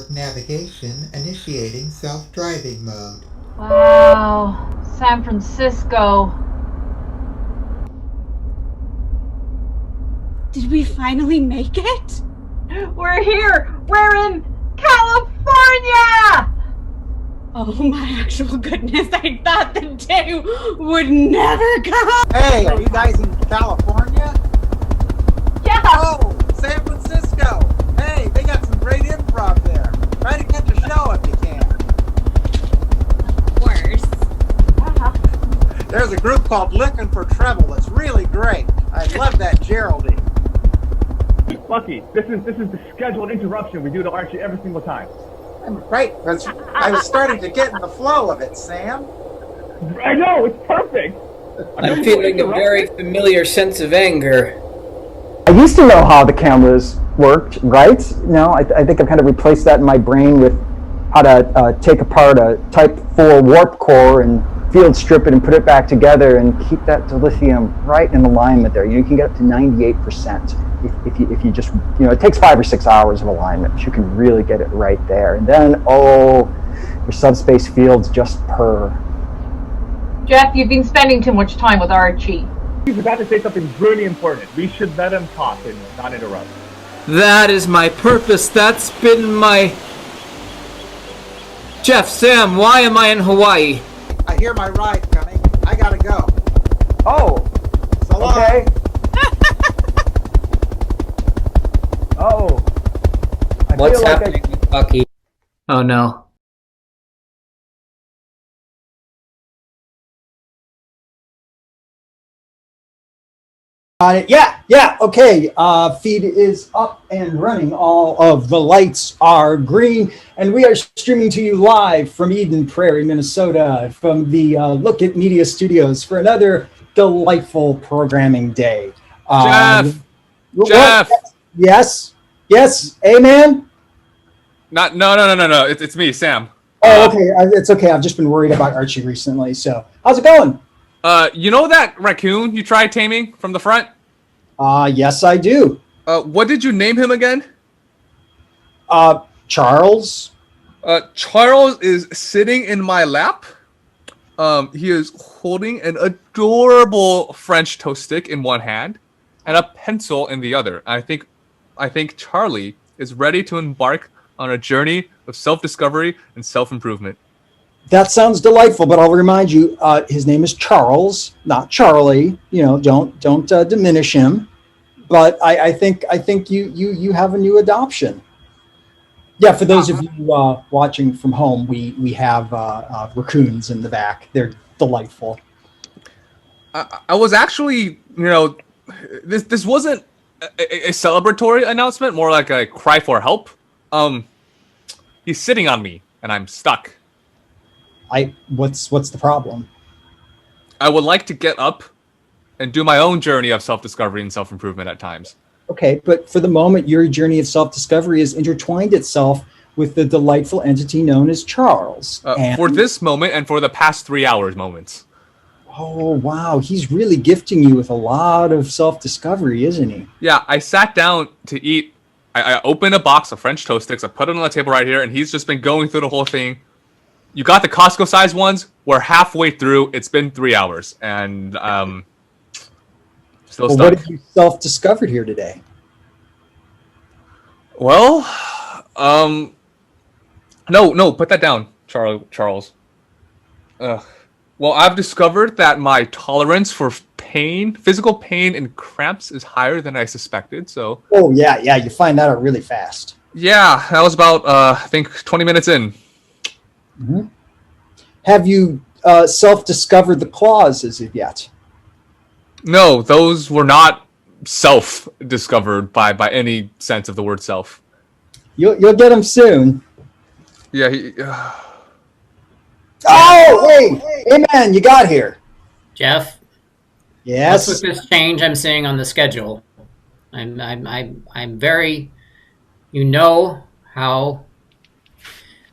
network navigation initiating self-driving mode. Wow, San Francisco. Did we finally make it? We're here! We're in California! Oh my actual goodness, I thought the day would never come! Hey, are you guys in California? Yeah! Oh, San Francisco! Hey, they got some great improv there. Try to catch a show if you can. Worse. There's a group called Looking for Treble that's really great. I love that Geraldine. Lucky, this is the scheduled interruption we do to Archie every single time. Right, I was starting to get in the flow of it, Sam. I know, it's perfect. I'm feeling a very familiar sense of anger. I used to know how the cameras worked, right? Now I think I've kind of replaced that in my brain with how to take apart a Type 4 warp core and field strip it and put it back together and keep that dilithium right in alignment there. You can get up to 98% if you just, it takes 5 or 6 hours of alignment, but you can really get it right there. And then, your subspace fields just purr. Jeff, you've been spending too much time with Archie. He's about to say something really important. We should let him talk and not interrupt. That is my purpose. That's been my... Jeff, Sam, why am I in Hawaii? I hear my ride coming. I gotta go. Oh, So long. okay. Oh. What's happening with Bucky? Oh no. Yeah, okay. Feed is up and running. All of the lights are green, and we are streaming to you live from Eden Prairie, Minnesota, from the Look at Media Studios for another delightful programming day. Jeff! Jeff! Yes, amen? No. It's me, Sam. Oh, okay, it's okay. I've just been worried about Archie recently, so how's it going? You know that raccoon you tried taming from the front? Yes, I do. What did you name him again? Charles? Charles is sitting in my lap. He is holding an adorable French toast stick in one hand and a pencil in the other. I think Charlie is ready to embark on a journey of self-discovery and self-improvement. That sounds delightful, but I'll remind you, his name is Charles, not Charlie. Don't diminish him. But I think you have a new adoption. Yeah, for those of you watching from home, we have raccoons in the back. They're delightful. I was actually, this wasn't a celebratory announcement, more like a cry for help. He's sitting on me, and I'm stuck. What's the problem? I would like to get up and do my own journey of self-discovery and self-improvement at times. Okay, but for the moment, your journey of self-discovery has intertwined itself with the delightful entity known as Charles. For this moment and for the past 3 hours moments. Oh, wow. He's really gifting you with a lot of self-discovery, isn't he? Yeah, I sat down to eat. I opened a box of French toast sticks. I put it on the table right here, and he's just been going through the whole thing. You got the Costco-sized ones. We're halfway through. It's been 3 hours, and still stuck. What have you self-discovered here today? Well, no, put that down, Charles. Well, I've discovered that my tolerance for pain, physical pain and cramps is higher than I suspected, so... Oh, yeah, you find that out really fast. Yeah, that was about, I think, 20 minutes in. Mm-hmm. Have you self-discovered the claws as of yet? No, those were not self-discovered by any sense of the word self. You'll get them soon. Yeah, Oh, hey, man, you got here. Jeff? Yes? What's with this change I'm seeing on the schedule? I'm very... how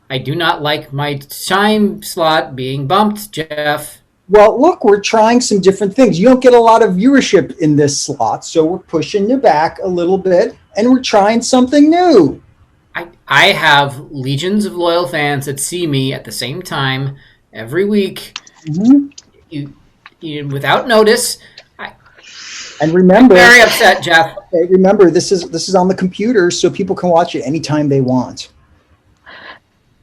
I do not like my time slot being bumped, Jeff. Well, look, we're trying some different things. You don't get a lot of viewership in this slot, so we're pushing you back a little bit, and we're trying something new. I have legions of loyal fans that see me at the same time every week. You without notice. And remember, I'm very upset, Jeff. okay, remember this is on the computer, so people can watch it anytime they want.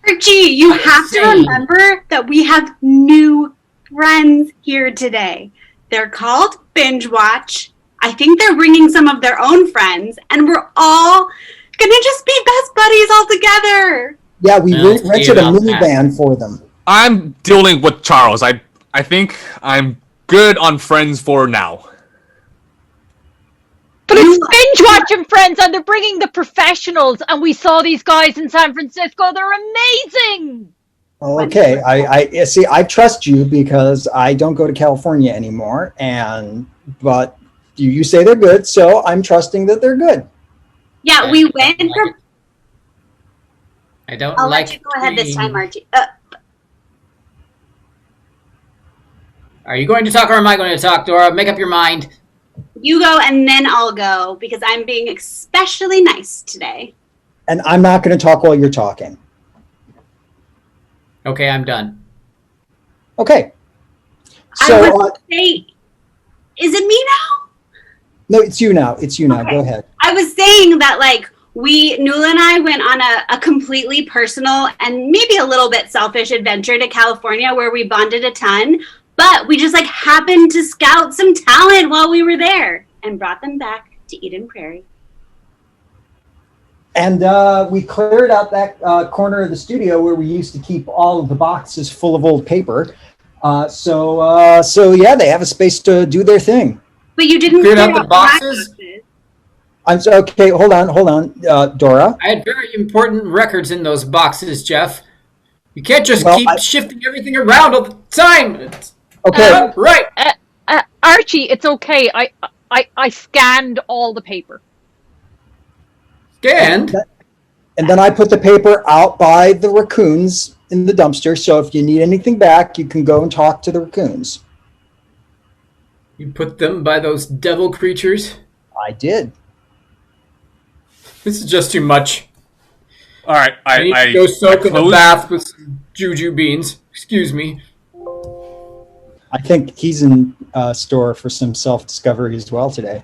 Archie, you have to remember that we have new friends here today. They're called BingeWatch. I think they're bringing some of their own friends, and we're all gonna just be best buddies all together. Yeah, we Well, rented a about minivan for them. I'm dealing with Charles. I think I'm good on Friends for now. But it's BingeWatch and Friends, and they're bringing the professionals, and we saw these guys in San Francisco. They're amazing. Okay, I see. I trust you because I don't go to California anymore, but you say they're good, so I'm trusting that they're good. Yeah, we went for. I don't I'll like let you go ahead this time, Archie. Are you going to talk or am I going to talk, Dora? Make up your mind. You go and then I'll go because I'm being especially nice today. And I'm not going to talk while you're talking. Okay, I'm done. Okay. So, I was say, is it me now? no, it's you now. It's you now. Okay. Go ahead. I was saying that Nuala and I went on a completely personal and maybe a little bit selfish adventure to California where we bonded a ton, but we just happened to scout some talent while we were there and brought them back to Eden Prairie. And we cleared out that corner of the studio where we used to keep all of the boxes full of old paper. So yeah, they have a space to do their thing. But you didn't Cleared clear out the out my boxes? I'm so, okay. Hold on, Dora. I had very important records in those boxes, Jeff. You can't just keep shifting everything around all the time. It's Okay. right. Archie, it's okay. I scanned all the paper. Scanned? And then I put the paper out by the raccoons in the dumpster. So if you need anything back, you can go and talk to the raccoons. You put them by those devil creatures? I did. This is just too much. All right, I need to go soak in the bath with some juju beans. Excuse me. I think he's in store for some self-discovery as well today.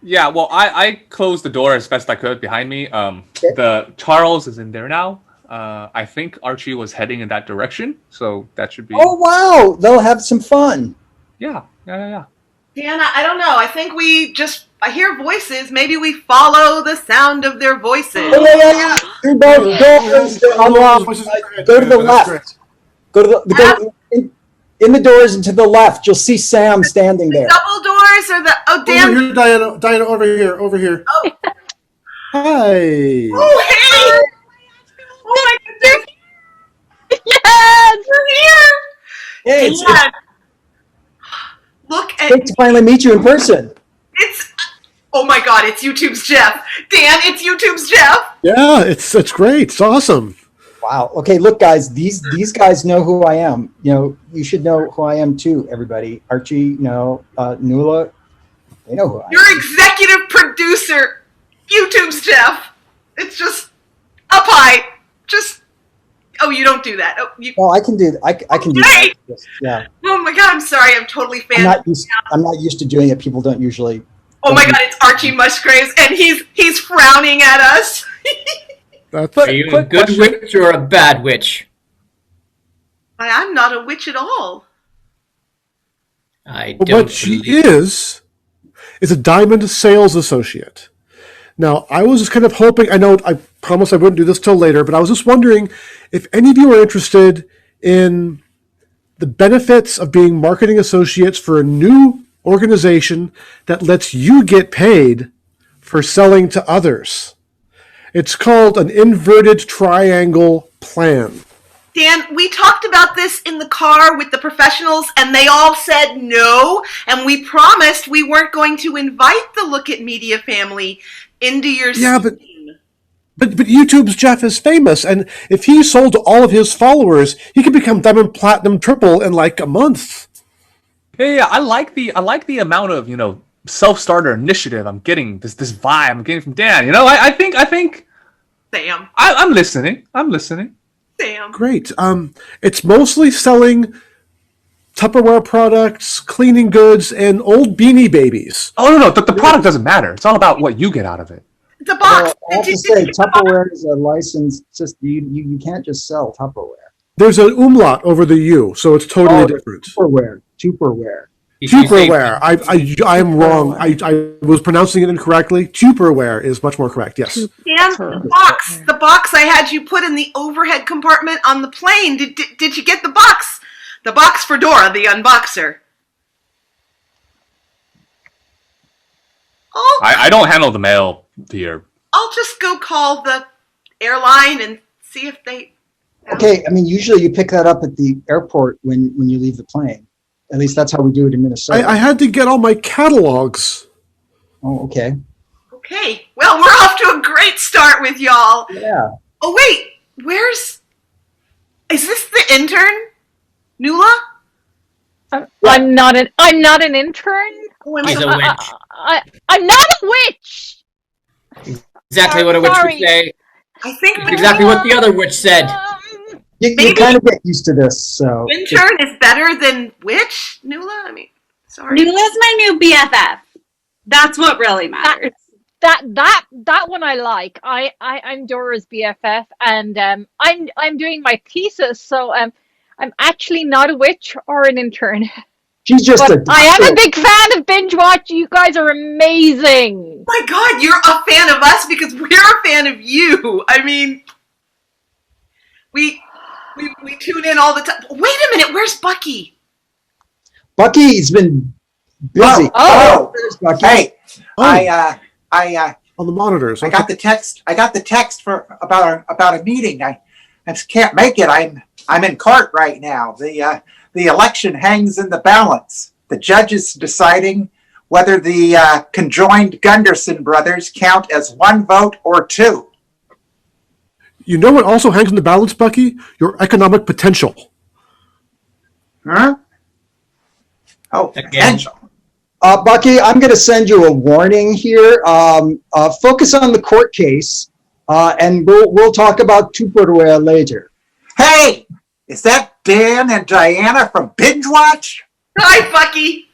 Yeah, well, I closed the door as best I could behind me. The Charles is in there now. I think Archie was heading in that direction, so that should be. Oh wow, they'll have some fun. Yeah. Dan, I don't know. I think I hear voices. Maybe we follow the sound of their voices. Yeah. Through both doors, unlocked. Go to the left. Go to the in the doors and to the left. You'll see Sam standing there. Double doors or Dan. Over here, Diana, over here. Oh. Hi. Oh, hey! Oh my goodness! Yes! You're here! Hey, it's Look at great to finally meet you in person. Oh my god, it's YouTube's Jeff. Dan, it's YouTube's Jeff. Yeah, it's great. It's awesome. Wow. Okay, look, guys. These guys know who I am. You should know who I am too. Everybody, Archie, Nuala, they know who I am. Your executive producer, YouTube's Jeff. It's just up high. Oh, you don't do that. Oh, Well, I can do. I can do that. Yeah. Oh my god, I'm sorry. I'm totally I'm not used to doing it. People don't usually. Oh my god, it's Archie Musgraves, and he's frowning at us. Are you a good witch or a bad witch? I'm not a witch at all. I don't. What she is a diamond sales associate. Now, I was just kind of hoping. I promised I wouldn't do this till later, but I was just wondering if any of you are interested in the benefits of being marketing associates for a new organization that lets you get paid for selling to others. It's called an inverted triangle plan. Dan, we talked about this in the car with the professionals, and they all said no, and we promised we weren't going to invite the Look at Media family into your scene. But YouTube's Jeff is famous, and if he sold to all of his followers, he could become diamond, platinum, triple in like a month. Yeah. I like the amount of self-starter initiative I'm getting. This vibe I'm getting from Dan. I think Sam. I'm listening. I'm listening. Sam. Great. It's mostly selling Tupperware products, cleaning goods, and old Beanie Babies. Oh no, the product doesn't matter. It's all about what you get out of it. The box. I have to say, Tupperware is a licensed system. You can't just sell Tupperware. There's an umlaut over the U, so it's totally different. Tupperware. Tupperware. I am wrong. I was pronouncing it incorrectly. Tupperware is much more correct. Yes. Sam, the box I had you put in the overhead compartment on the plane. Did you get the box? The box for Dora, the unboxer. I don't handle the mail here. I'll just go call the airline and see if they. Okay, I mean, usually you pick that up at the airport when you leave the plane. At least that's how we do it in Minnesota. I had to get all my catalogs. Oh, okay. Okay, well, we're off to a great start with y'all. Yeah. Oh, wait, is this the intern? Nula? I'm not an intern. He's a witch. I'm not a witch. Exactly what a witch would say. I think exactly what the other witch said. You kind of get used to this, so. Intern is better than witch, Nula? I mean, sorry. Nula's my new BFF. That's what really matters. That one I like. I'm Dora's BFF, and I'm doing my thesis, so I'm actually not a witch or an intern. She's just I am a big fan of Binge Watch. You guys are amazing. My God, you're a fan of us because we're a fan of you. I mean, we tune in all the time. Wait a minute, where's Bucky? Bucky's been busy. There's Bucky. Hey, I on the monitors. I got the text. I got the text for about a meeting. I just can't make it. I'm in court right now. The election hangs in the balance. The judge is deciding whether the conjoined Gunderson brothers count as one vote or two. You know what also hangs in the balance, Bucky? Your economic potential. Huh? Oh, potential. Bucky, I'm going to send you a warning here. Focus on the court case, and we'll talk about Tupperware later. Hey, is that Dan and Diana from BingeWatch? Hi, Bucky.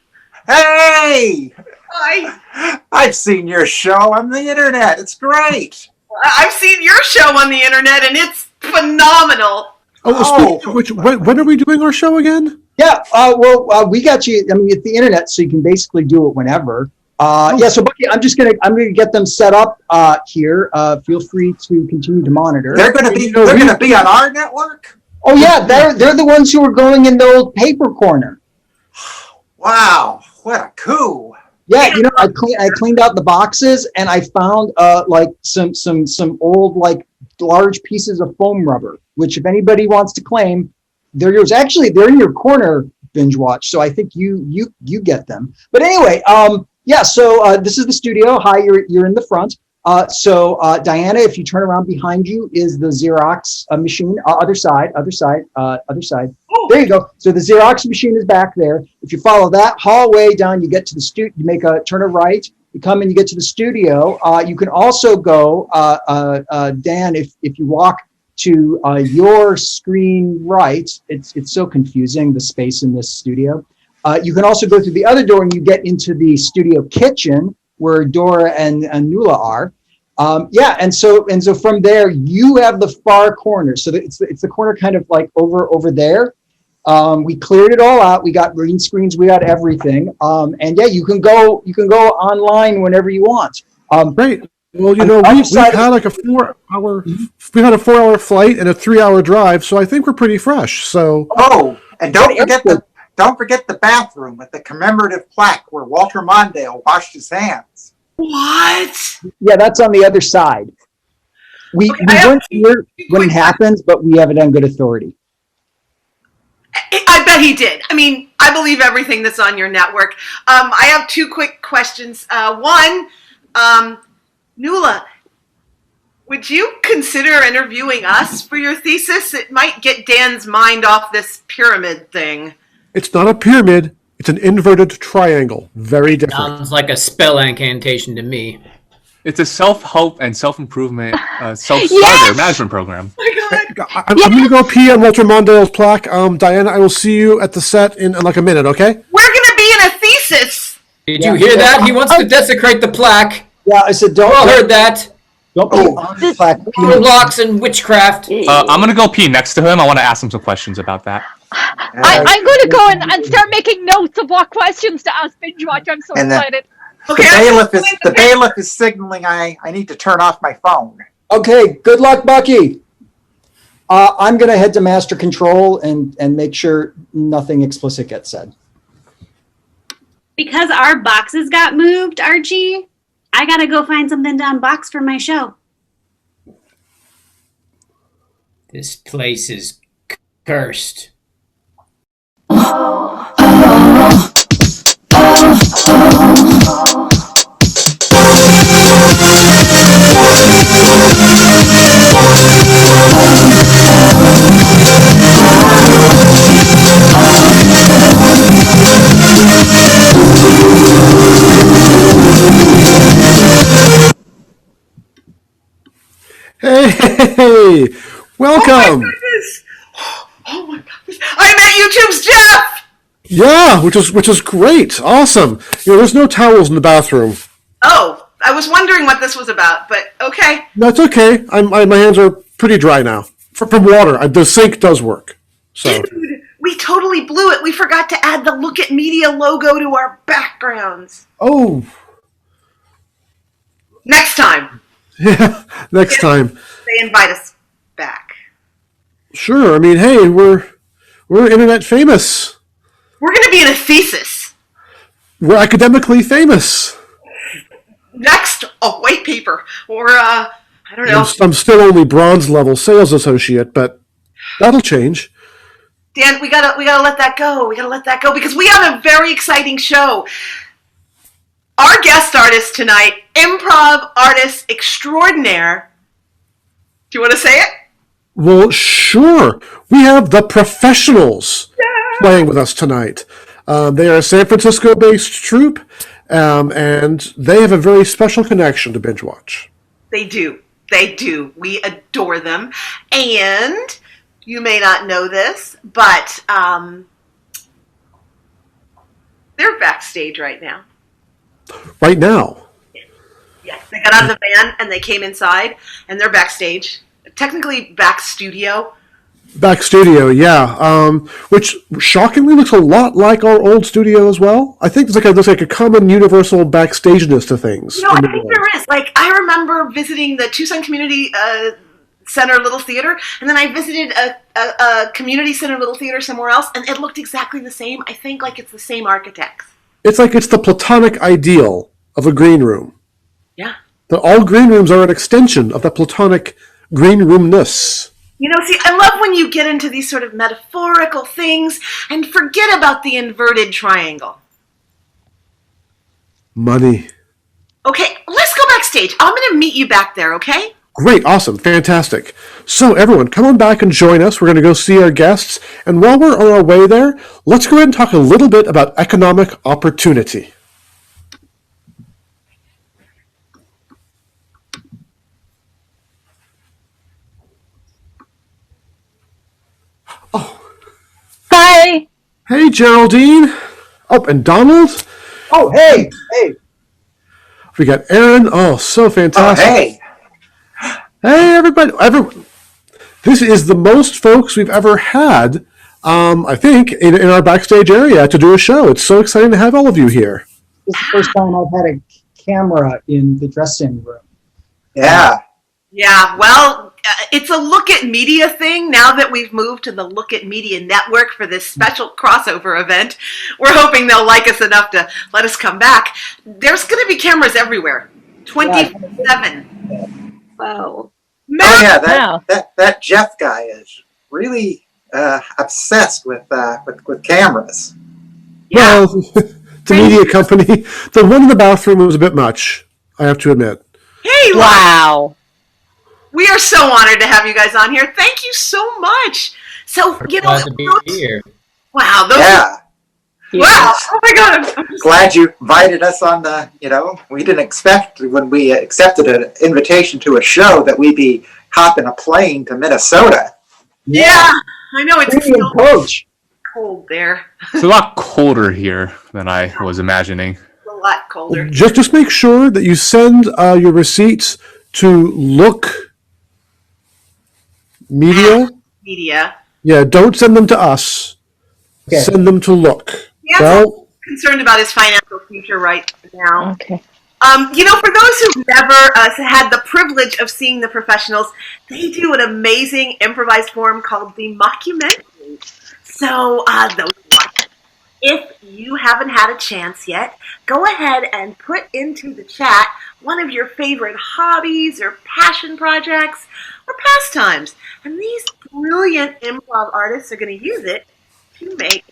Hey! Hi. I've seen your show on the internet. It's great. I've seen your show on the internet, and it's phenomenal. Speaking of which, when are we doing our show again? Yeah, we got you. I mean, it's the internet, so you can basically do it whenever. Yeah, so Bucky, I'm gonna get them set up here. Feel free to continue to monitor. They're gonna be on our network. Oh yeah, they're the ones who are going in the old paper corner. Wow, what a coup! Yeah, I cleaned out the boxes and I found like some old like large pieces of foam rubber, which if anybody wants to claim, they're yours. Actually, they're in your corner, Binge Watch. So I think you get them. But anyway, yeah. So this is the studio. Hi, you're in the front. So Diana, if you turn around behind you is the Xerox machine. Other side. Oh. There you go. So the Xerox machine is back there. If you follow that hallway down, you get to the studio. You make a turn right. You come in, you get to the studio. You can also go, Dan, if you walk to your screen right. It's so confusing, the space in this studio. You can also go through the other door and you get into the studio kitchen where Dora and Nula are. Yeah, and so from there you have the far corner. So it's the corner kind of like over there. We cleared it all out. We got green screens. We got everything. And yeah, you can go online whenever you want. Great. Well, we've had like a 4-hour. We had a 4-hour flight and a 3-hour drive, so I think we're pretty fresh. So. Oh, and don't forget the bathroom with the commemorative plaque where Walter Mondale washed his hands. What? Yeah, that's on the other side. We weren't here when it happens, but we have it on good authority. I bet he did. I mean, I believe everything that's on your network. I have 2 quick questions. One, Nula, would you consider interviewing us for your thesis? It might get Dan's mind off this pyramid thing. It's not a pyramid. It's an inverted triangle. Very different. Sounds like a spell incantation to me. It's a self-help and self-improvement, self-starter management program. I'm going to go pee on Walter Mondale's plaque. Diana, I will see you at the set in like a minute, okay? We're going to be in a thesis. Did you hear that? He wants to desecrate the plaque. Yeah, I said don't. We all heard that. Don't pee on the plaque. Blocks and witchcraft. I'm going to go pee next to him. I want to ask him some questions about that. I'm going to go and start making notes of what questions to ask BingeWatch. I'm so excited. The bailiff is signaling I need to turn off my phone. Okay, good luck, Bucky. I'm going to head to master control and make sure nothing explicit gets said. Because our boxes got moved, Archie, I got to go find something to unbox for my show. This place is cursed. Hey, welcome. Oh my goodness. I'm at YouTube's Jeff. Yeah, which is great. Awesome. There's no towels in the bathroom. Oh, I was wondering what this was about, but okay. No, it's okay. My hands are pretty dry now. From water. The sink does work. So. Dude, we totally blew it. We forgot to add the Look at Media logo to our backgrounds. Oh. Next time. Yeah, next time. They invite us back. Sure. I mean, hey, we're internet famous. We're going to be in a thesis. We're academically famous. Next, a white paper or I don't know. I'm still only bronze level sales associate, but that'll change. Dan, we gotta let that go. We gotta let that go because we have a very exciting show. Our guest artist tonight, improv artist extraordinaire. Do you want to say it? Well, sure. We have the Professionals playing with us tonight. They are a San Francisco-based troupe, and they have a very special connection to BingeWatch. They do. They do. We adore them. And you may not know this, but they're backstage right now. Right now? Yes. They got out of the van and they came inside, and they're backstage. Technically back studio. Back studio, yeah. Which shockingly looks a lot like our old studio as well. I think there's like a common universal backstageness to things. I think there is. Like, I remember visiting the Tucson Community Center Little Theater, and then I visited a community center Little Theater somewhere else, and it looked exactly the same. I think like it's the same architects. It's like it's the platonic ideal of a green room. Yeah. That all green rooms are an extension of the platonic green roomness. See, I love when you get into these sort of metaphorical things and forget about the inverted triangle. Money. Okay, let's go backstage. I'm going to meet you back there, okay? Great, awesome, fantastic. So everyone, come on back and join us. We're going to go see our guests. And while we're on our way there, let's go ahead and talk a little bit about economic opportunity. Hi. Hey, Geraldine. Oh, and Donald. Oh, hey. We got Aaron. Oh, so fantastic. Oh, hey. Hey, everybody. This is the most folks we've ever had, I think, in our backstage area to do a show. It's so exciting to have all of you here. This is the first time I've had a camera in the dressing room. Yeah. Yeah, well, it's a Look at Media thing. Now that we've moved to the Look at Media network for this special crossover event, we're hoping they'll like us enough to let us come back. There's going to be cameras everywhere, 24/7. Whoa. Oh yeah, that Jeff guy is really obsessed with cameras. Yeah. Well, the media company, the one in the bathroom was a bit much, I have to admit. Hey, wow. We are so honored to have you guys on here. Thank you so much. So, Glad to be here. wow, you. Wow! Oh my God! I'm just Glad you invited us on the, we didn't expect when we accepted an invitation to a show that we'd be hopping a plane to Minnesota. yeah, I know it's Premium still coach. cold there. It's a lot colder here than I was imagining. It's a lot colder. Just make sure that you send your receipts to Look Media. Media. Yeah, don't send them to us. Okay. Send them to Look. Yeah, Well, concerned about his financial future right now. Okay. For those who've never had the privilege of seeing the professionals, they do an amazing improvised form called the mockumentary. So, if you haven't had a chance yet, go ahead and put into the chat one of your favorite hobbies or passion projects or pastimes. And these brilliant improv artists are going to use it to make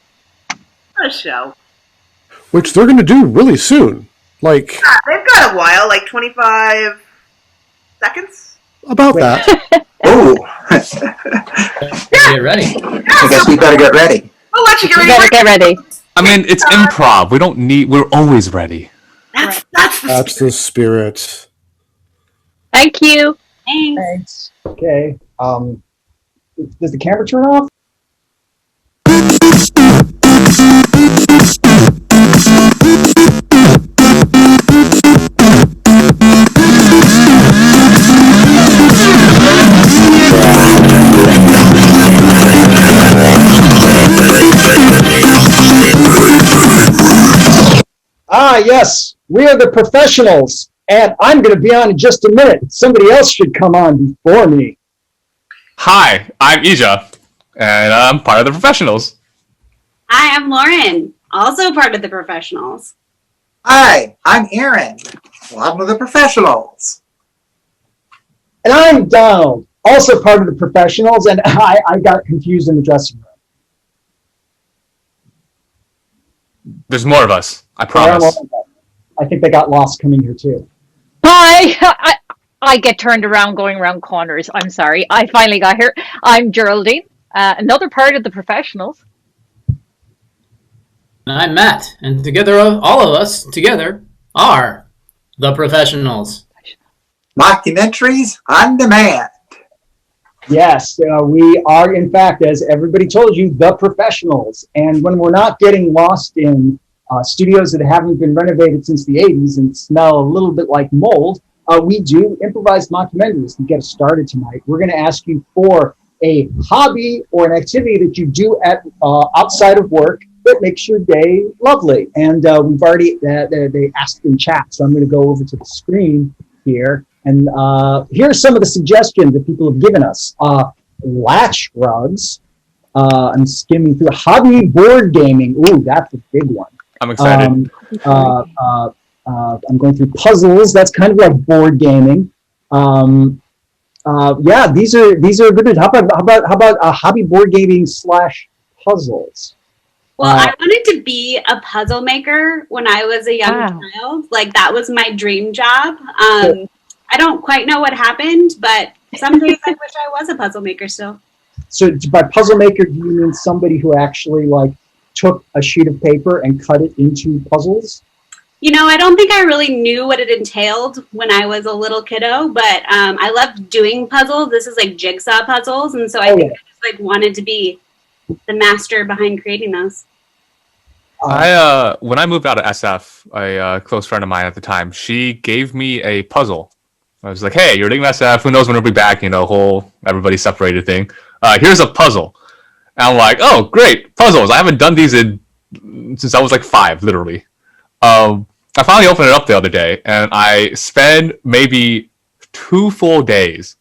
a show. which they're going to do really soon. Like, Yeah, they've got a while, like 25 seconds. about that. Ooh. Get ready. I guess we better get ready. We'll let you get You ready. better get ready. I mean, it's improv. We're always ready. That's the That's the spirit. Thank you. Thanks. Thanks. Okay. Does the camera turn off? Ah, yes. We are the professionals. And I'm going to be on in just a minute. Somebody else should come on before me. Hi, I'm Ija, and I'm part of the professionals. Hi, I'm Lauren, also part of the professionals. Hi, I'm Aaron. One of the professionals. And I'm Donald, also part of the professionals. And I got confused in the dressing room. There's more of us. I promise. I think they got lost coming here too. Hi. I get turned around going around corners. I'm sorry. I finally got here. I'm Geraldine, another part of the professionals. And I'm Matt, and together, all of us together are the professionals. Mockumentaries on demand. Yes, we are, in fact, as everybody told you, the professionals. And when we're not getting lost in studios that haven't been renovated since the 80s and smell a little bit like mold, we do improvised mockumentaries to get us started tonight. We're going to ask you for a hobby or an activity that you do at outside of work that makes your day lovely. And we've already, they asked in chat, so I'm going to go over to the screen here. And here's some of the suggestions that people have given us. Latch rugs. I'm skimming through hobby board gaming. Ooh, that's a big one. I'm excited. I'm going through puzzles. That's kind of like board gaming. Yeah, these are good. How about hobby board gaming / puzzles? Well, I wanted to be a puzzle maker when I was a young child. Like, that was my dream job. I don't quite know what happened, but some days I wish I was a puzzle maker still. So by puzzle maker, do you mean somebody who actually took a sheet of paper and cut it into puzzles? You know, I don't think I really knew what it entailed when I was a little kiddo, but I loved doing puzzles. This is like jigsaw puzzles, and so I think I just wanted to be the master behind creating those. When I moved out of SF, a close friend of mine at the time, she gave me a puzzle. I was like, "Hey, you're leaving SF. Who knows when we'll be back? Whole everybody separated thing. Here's a puzzle." And I'm like, "Oh, great puzzles! I haven't done these since I was like 5, literally." I finally opened it up the other day, and I spent maybe 2 full days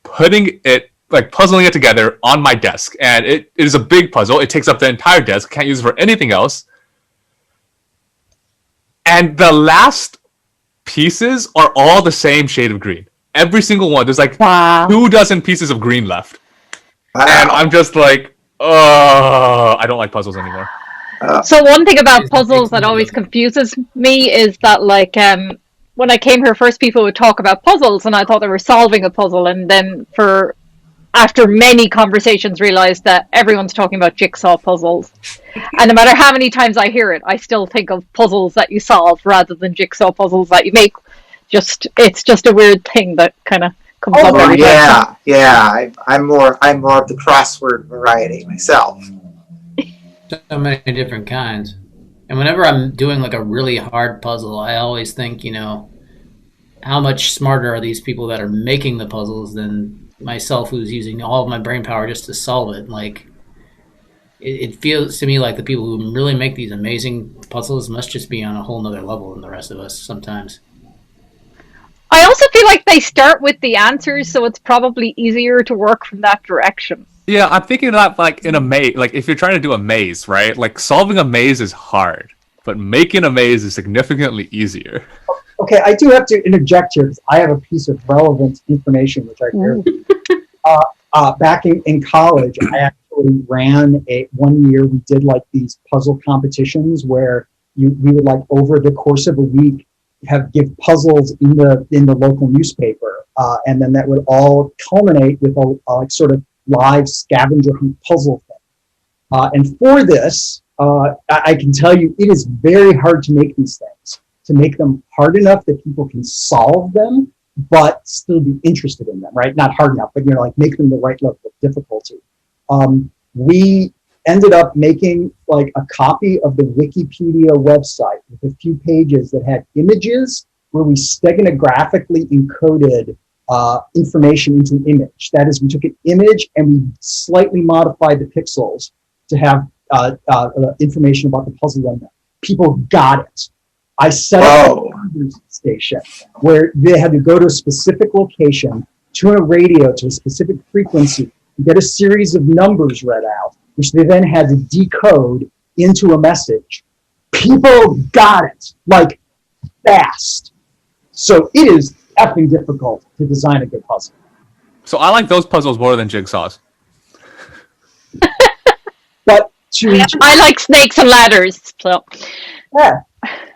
putting it, puzzling it together on my desk. And it is a big puzzle. It takes up the entire desk. Can't use it for anything else. And the last pieces are all the same shade of green. Every single one. There's 2 dozen pieces of green left. Wow. And I'm just like, I don't like puzzles anymore. So one thing about puzzles that always confuses me is that when I came here first, people would talk about puzzles and I thought they were solving a puzzle, and then for after many conversations, realized that everyone's talking about jigsaw puzzles. And no matter how many times I hear it, I still think of puzzles that you solve rather than jigsaw puzzles that you make. It's just a weird thing that kind of comes up every time. Yeah. I'm more of the crossword variety myself. So many different kinds. And whenever I'm doing like a really hard puzzle, I always think, how much smarter are these people that are making the puzzles than myself, who's using all of my brain power just to solve it. Like, it feels to me like the people who really make these amazing puzzles must just be on a whole nother level than the rest of us sometimes. I also feel like they start with the answers, so it's probably easier to work from that direction. Yeah, I'm thinking that like in a maze, like if you're trying to do a maze, right? Like solving a maze is hard, but making a maze is significantly easier. Okay, I do have to interject here because I have a piece of relevant information which I heard. Back in college, I actually ran one year. We did like these puzzle competitions where we would like over the course of a week give puzzles in the local newspaper, and then that would all culminate with a like sort of live scavenger hunt puzzle thing. And for this, I can tell you, it is very hard to make these things. To make them hard enough that people can solve them, but still be interested in them, right? Not hard enough, but like make them the right level of difficulty. We ended up making like a copy of the Wikipedia website with a few pages that had images where we stenographically encoded information into an image. That is, we took an image and we slightly modified the pixels to have information about the puzzle in them. People got it. I set up a television station where they had to go to a specific location, tune a radio to a specific frequency, get a series of numbers read out, which they then had to decode into a message. People got it, like, fast. So it is effing difficult to design a good puzzle. So I like those puzzles more than jigsaws. But I like snakes and ladders. So yeah.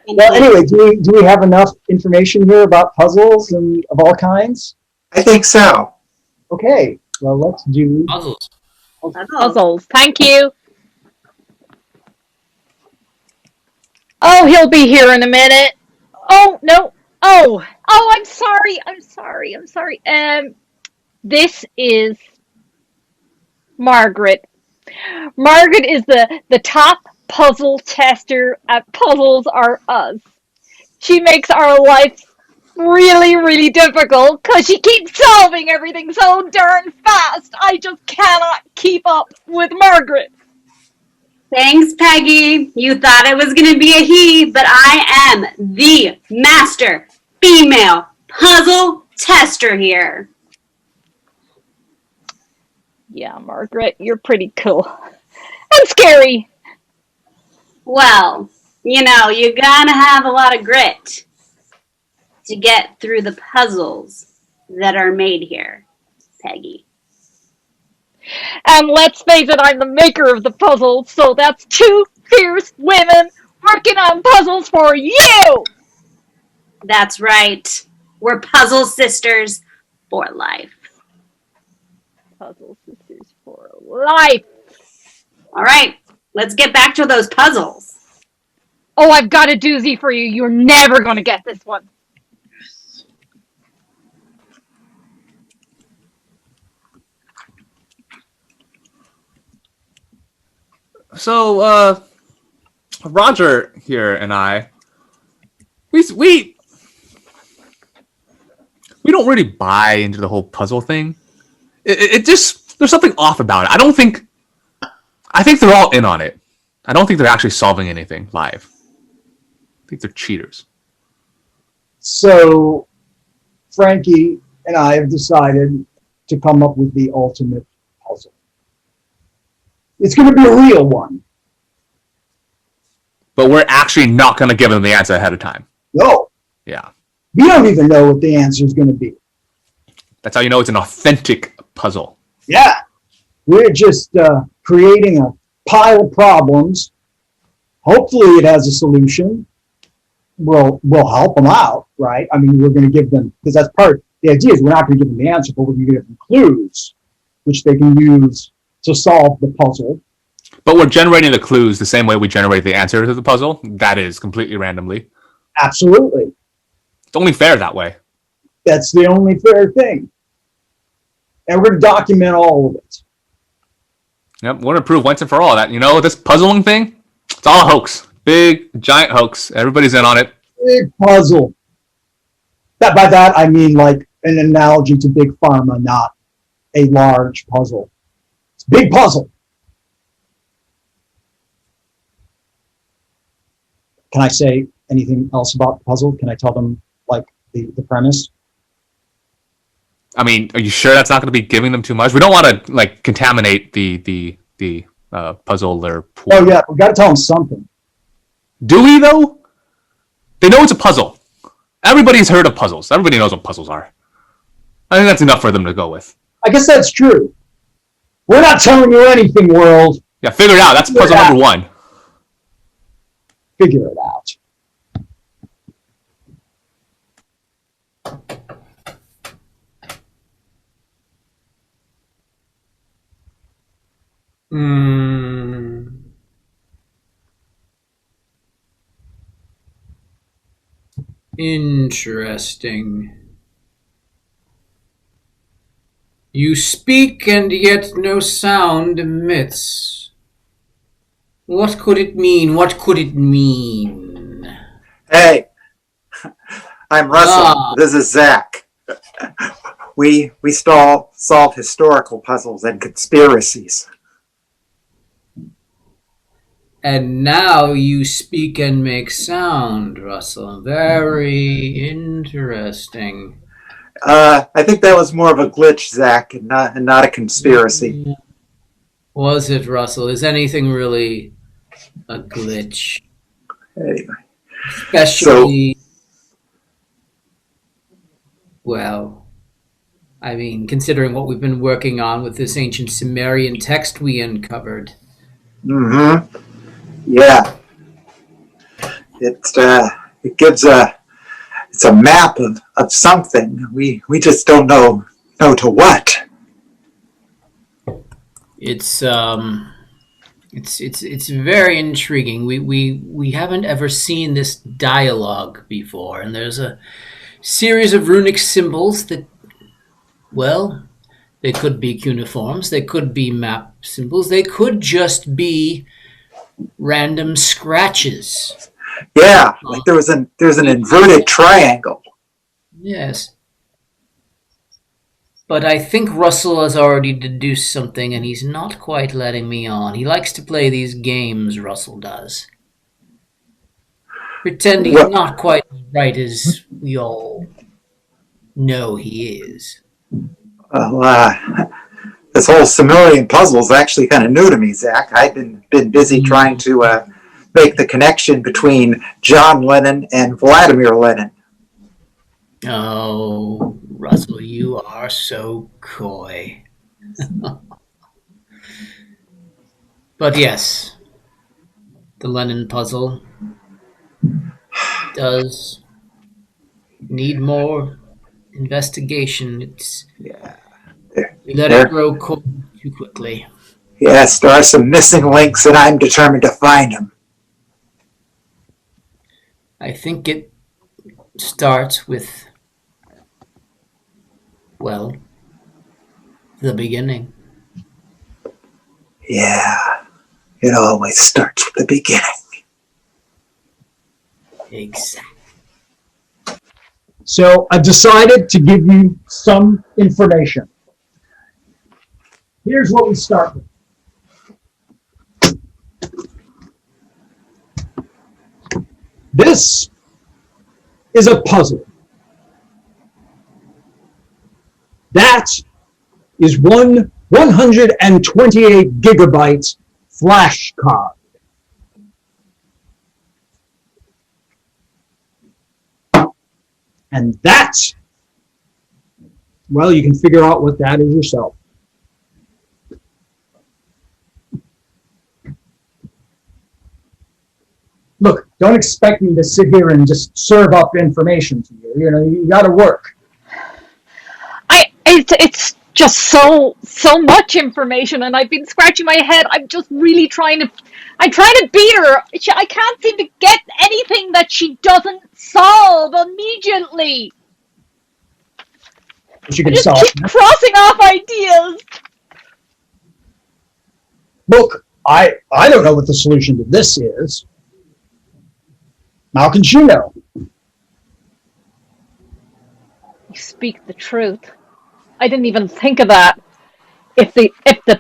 Well, anyway, do we have enough information here about puzzles and of all kinds? I think so. Okay. Well, let's do puzzles. Puzzles. Thank you. Oh, he'll be here in a minute. Oh, no. Oh, I'm sorry. This is Margaret. Margaret is the top puzzle tester at Puzzles R Us. She makes our life really, really difficult because she keeps solving everything so darn fast. I just cannot keep up with Margaret. Thanks, Peggy. You thought it was going to be a he, but I am the master female puzzle tester here. Yeah, Margaret, you're pretty cool. And scary. Well, you gotta have a lot of grit to get through the puzzles that are made here, Peggy. And let's face it, I'm the maker of the puzzles, so that's two fierce women working on puzzles for you! That's right. We're puzzle sisters for life. Puzzle sisters for life. All right, let's get back to those puzzles. Oh, I've got a doozy for you. You're never going to get this one. So, Roger here and I, we don't really buy into the whole puzzle thing. It just, there's something off about it. I think they're all in on it. I don't think they're actually solving anything live. I think they're cheaters. So, Frankie and I have decided to come up with the ultimate puzzle. It's going to be a real one. But we're actually not going to give them the answer ahead of time. No. Yeah. We don't even know what the answer is going to be. That's how you know it's an authentic puzzle. Yeah. We're just creating a pile of problems. Hopefully it has a solution. We'll help them out, right? I mean, we're going to give them, because that's part, the idea is we're not going to give them the answer, but we're going to give them clues. which they can use to solve the puzzle. But we're generating the clues the same way we generate the answer to the puzzle. That is completely randomly. Absolutely. It's only fair that way. That's the only fair thing. And we're going to document all of it. Yep, we're going to prove once and for all that, this puzzling thing, it's all a hoax. Big, giant hoax. Everybody's in on it. Big puzzle. By that, I mean like an analogy to Big Pharma, not a large puzzle. It's a big puzzle. Can I say anything else about the puzzle? Can I tell them like the premise? I mean, are you sure that's not going to be giving them too much? We don't want to like contaminate the puzzle or pool. Oh yeah, we got to tell them something. Do we though? They know it's a puzzle. Everybody's heard of puzzles. Everybody knows what puzzles are. I think that's enough for them to go with. I guess that's true. We're not telling you anything, world. Yeah, figure it out. That's puzzle number 1. Figure it out. Interesting. You speak and yet no sound emits. What could it mean? What could it mean? Hey, I'm Russell. This is Zach. We solve historical puzzles and conspiracies. And now you speak and make sound, Russell. Very interesting. I think that was more of a glitch, Zach, and not a conspiracy. Was it, Russell? Is anything really a glitch? Anyway. Especially, well, I mean, considering what we've been working on with this ancient Sumerian text we uncovered. Mm-hmm. Yeah. It gives it's a map of something. We just don't know to what. It's very intriguing. We haven't ever seen this dialogue before, and there's a series of runic symbols that, well, they could be cuneiforms, they could be map symbols, they could just be random scratches. Yeah, like there's an inverted triangle. Yes. But I think Russell has already deduced something, and he's not quite letting me on. He likes to play these games, Russell does. Pretend he's not quite as right as we all know he is. Well, this whole Sumerian puzzle is actually kind of new to me, Zach. I've been busy trying to make the connection between John Lennon and Vladimir Lenin. Oh, Russell, you are so coy. But yes, the Lenin puzzle does need more investigation. We let it grow cold too quickly. Yes, there are some missing links, and I'm determined to find them. I think it starts with, well, the beginning. Yeah, it always starts with the beginning. Exactly. So I've decided to give you some information. Here's what we start with. This is a puzzle. That is 128 gigabyte flash card. And that, well, you can figure out what that is yourself. Look, don't expect me to sit here and just serve up information to you. You know, you got to work. It's just so much information, and I've been scratching my head. I'm just really I'm trying to beat her. I can't seem to get anything that she doesn't solve immediately. She I can just solve. keep crossing off ideas. Look, I don't know what the solution to this is. How can she know? You speak the truth. I didn't even think of that. If the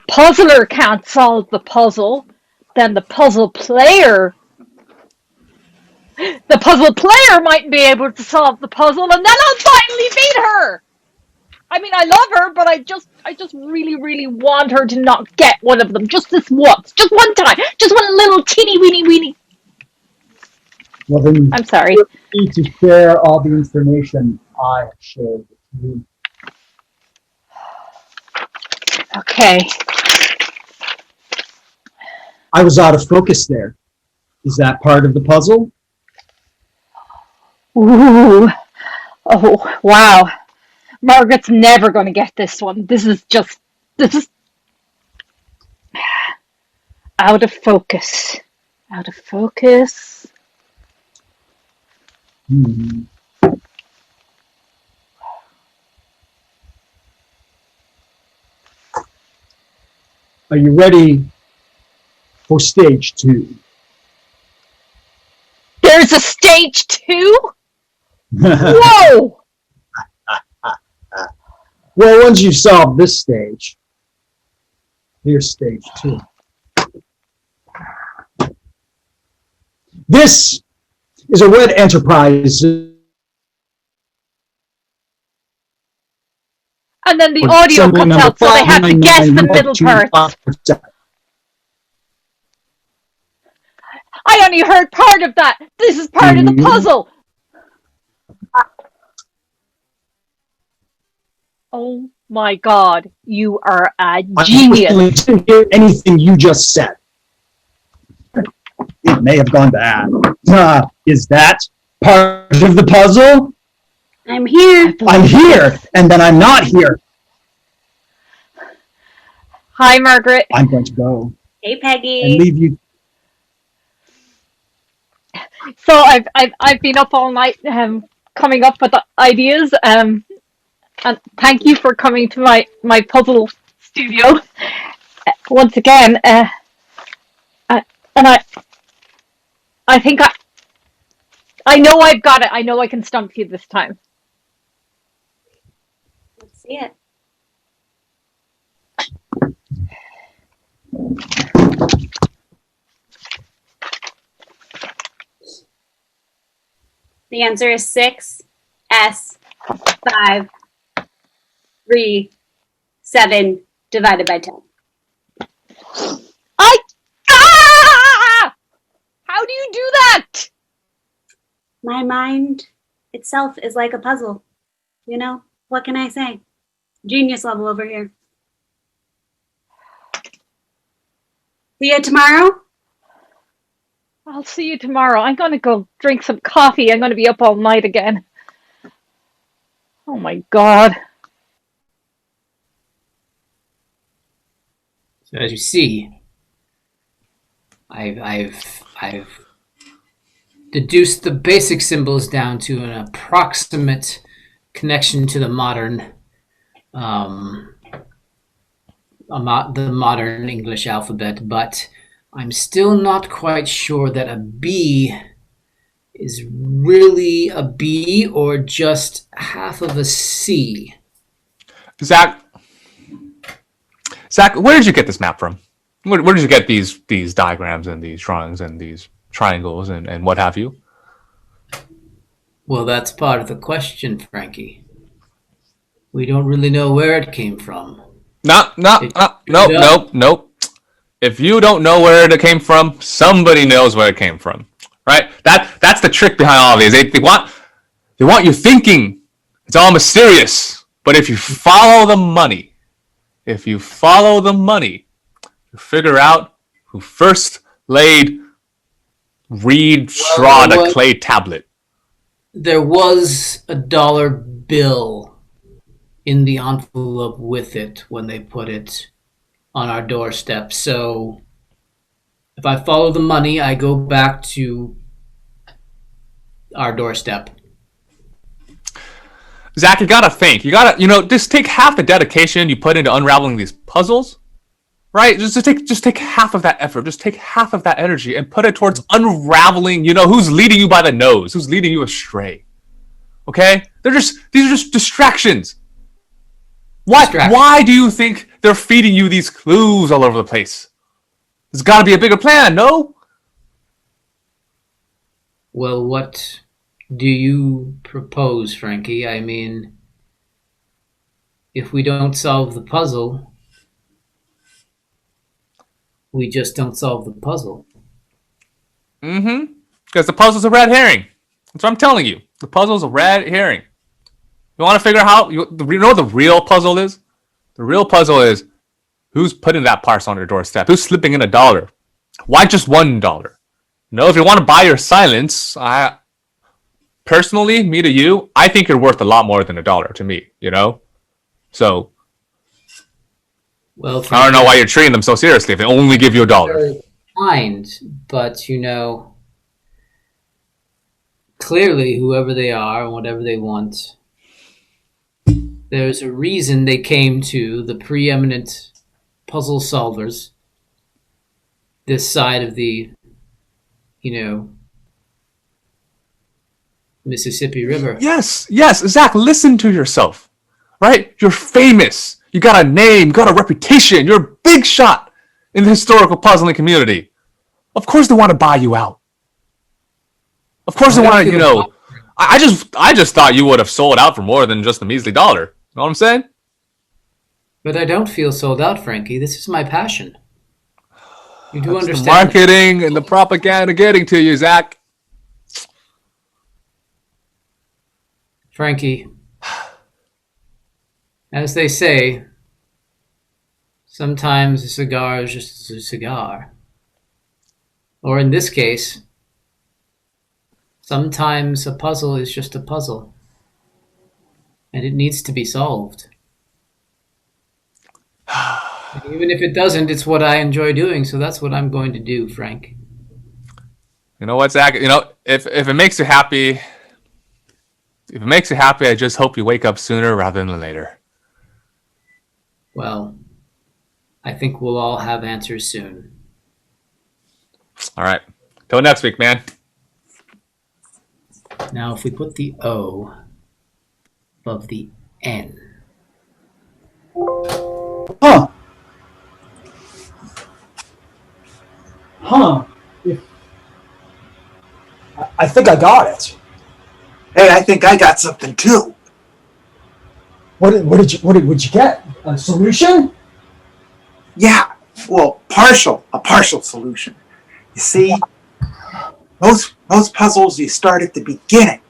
puzzler can't solve the puzzle, then the puzzle player might be able to solve the puzzle, and then I'll finally beat her. I mean, I love her, but I just really, really want her to not get one of them. Just this once, just one time, just one little teeny weeny. Well, then I'm sorry. You need to share all the information I have shared with you. Okay. I was out of focus there. Is that part of the puzzle? Ooh. Oh, wow. Margaret's never going to get this one. This is out of focus. Out of focus. Hmm. Are you ready for stage 2? There's a stage 2? Whoa! Well, once you've solved this stage, here's stage 2. This is a red enterprise. And then the audio comes out, so they have to guess the middle parts. I only heard part of that. This is part of the puzzle. Oh my God, you are a genius. I didn't hear anything you just said. It may have gone bad. Is that part of the puzzle? I'm here. I'm here, and then I'm not here. Hi, Margaret. I'm going to go. Hey, Peggy. And leave you. So I've been up all night coming up with ideas. And thank you for coming to my puzzle studio once again. And I think I know I've got it. I know I can stump you this time. Let's see it. The answer is 6 S 5 3 7 divided by 10. How do you do that? My mind itself is like a puzzle. You know, what can I say? Genius level over here. See you tomorrow? I'll see you tomorrow. I'm going to go drink some coffee. I'm going to be up all night again. Oh my God. So as you see, I've deduced the basic symbols down to an approximate connection to the modern English alphabet, but I'm still not quite sure that a B is really a B or just half of a C. Zach, where did you get this map from? Where did you get these diagrams and these drawings and these triangles and what have you? Well, that's part of the question, Frankie. We don't really know where it came from. Nope. If you don't know where it came from, somebody knows where it came from, right? That's the trick behind all of these. They want you thinking it's all mysterious. But if you follow the money, you figure out who first laid reed straw on a clay tablet. There was a dollar bill in the envelope with it when they put it on our doorstep. So if I follow the money, I go back to our doorstep. Zach, you gotta think. You gotta, just take half the dedication you put into unraveling these puzzles, right? Just take half of that effort. Just take half of that energy and put it towards unraveling, who's leading you by the nose, who's leading you astray. Okay? These are just distractions. Why do you think they're feeding you these clues all over the place? There's gotta be a bigger plan, no? Well, what do you propose, Frankie? I mean, if we don't solve the puzzle, we just don't solve the puzzle. Mm-hmm. Because the puzzle's a red herring. That's what I'm telling you. The puzzle's a red herring. You want to figure out you know what the real puzzle is? The real puzzle is who's putting that parcel on your doorstep? Who's slipping in $1? Why just $1? If you want to buy your silence, personally, me to you, I think you're worth a lot more than $1 to me, So, well, I don't know why you're treating them so seriously if they only give you $1. Very kind, but clearly, whoever they are and whatever they want, there's a reason they came to the preeminent puzzle solvers this side of the Mississippi River. Yes, Zach, listen to yourself, right? You're famous. You got a name, you got a reputation. You're a big shot in the historical puzzling community. Of course they want to buy you out. Of course they want to, I just thought you would have sold out for more than just a measly $1. You know what I'm saying? But I don't feel sold out, Frankie. This is my passion. You do That's understand. The marketing and the propaganda getting to you, Zach. Frankie, as they say, sometimes a cigar is just a cigar. Or in this case, sometimes a puzzle is just a puzzle. And it needs to be solved. And even if it doesn't, it's what I enjoy doing, so that's what I'm going to do, Frank. You know what, Zach? If it makes you happy, I just hope you wake up sooner rather than later. Well, I think we'll all have answers soon. All right. Till next week, man. Now, if we put the O above the N. Huh. I think I got it. Hey, I think I got something too. What did you get? A solution? Yeah, well, a partial solution. You see, most puzzles you start at the beginning.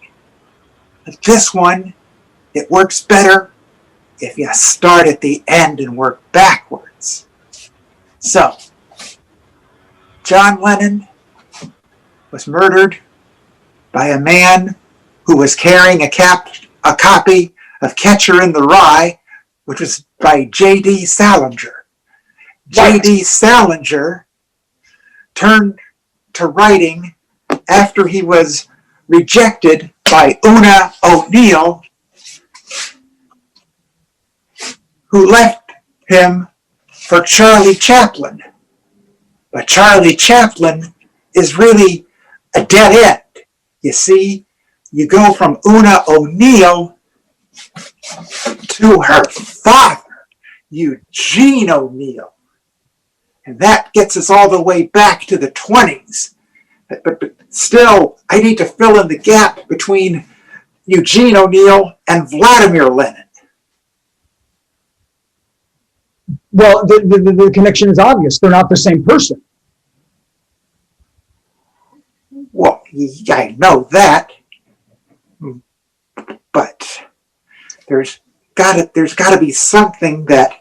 But this one, it works better if you start at the end and work backwards. So, John Lennon was murdered by a man who was carrying a copy of Catcher in the Rye, which was by J.D. Salinger. J.D. Salinger turned to writing after he was rejected by Una O'Neill, who left him for Charlie Chaplin. But Charlie Chaplin is really a dead end. You see, you go from Una O'Neill to her father, Eugene O'Neill. And that gets us all the way back to the 20s. But still, I need to fill in the gap between Eugene O'Neill and Vladimir Lenin. Well, the connection is obvious. They're not the same person. Well, I know that, but there's got to be something that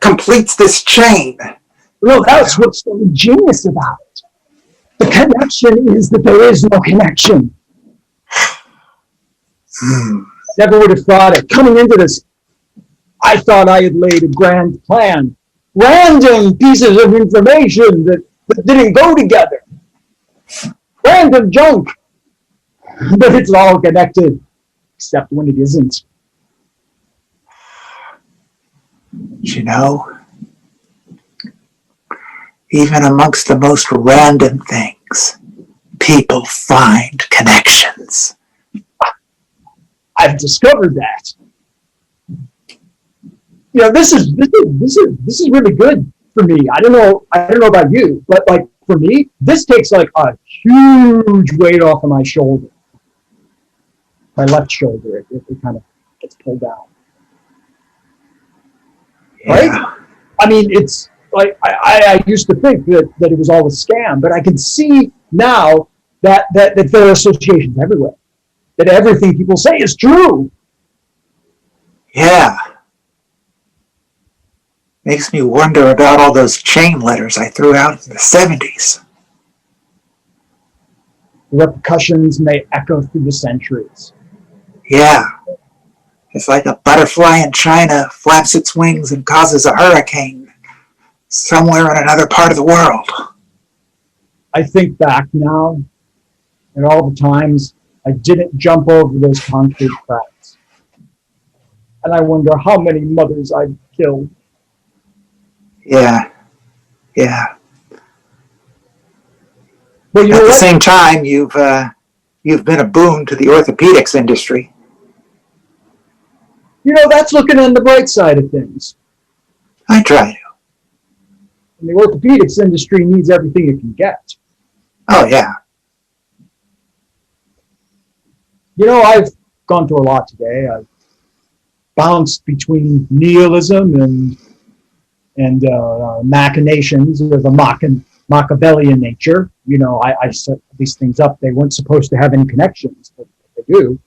completes this chain. Well, that's what's so genius about it. The connection is that there is no connection. Never would have thought it. Coming into this, I thought I had laid a grand plan. Random pieces of information that didn't go together. Random junk. But it's all connected, except when it isn't. You know, even amongst the most random things, people find connections. I've discovered that. You know, this is really good for me. I don't know about you, but like for me, this takes like a huge weight off of my shoulder. My left shoulder, it kind of gets pulled down. Yeah. Right? I mean, it's like I used to think that it was all a scam, but I can see now that there are associations everywhere. That everything people say is true. Yeah. Makes me wonder about all those chain letters I threw out in the 70s. The repercussions may echo through the centuries. Yeah. It's like a butterfly in China flaps its wings and causes a hurricane somewhere in another part of the world. I think back now and all the times I didn't jump over those concrete cracks. And I wonder how many mothers I've killed. Yeah. Yeah. But you At know the what? same time, you've been a boon to the orthopedics industry. You know, that's looking on the bright side of things. I try to. And the orthopedics industry needs everything it can get. Oh, yeah. You know, I've gone through a lot today. I've bounced between nihilism and machinations of a Machiavellian nature. You know, I set these things up. They weren't supposed to have any connections, but they do.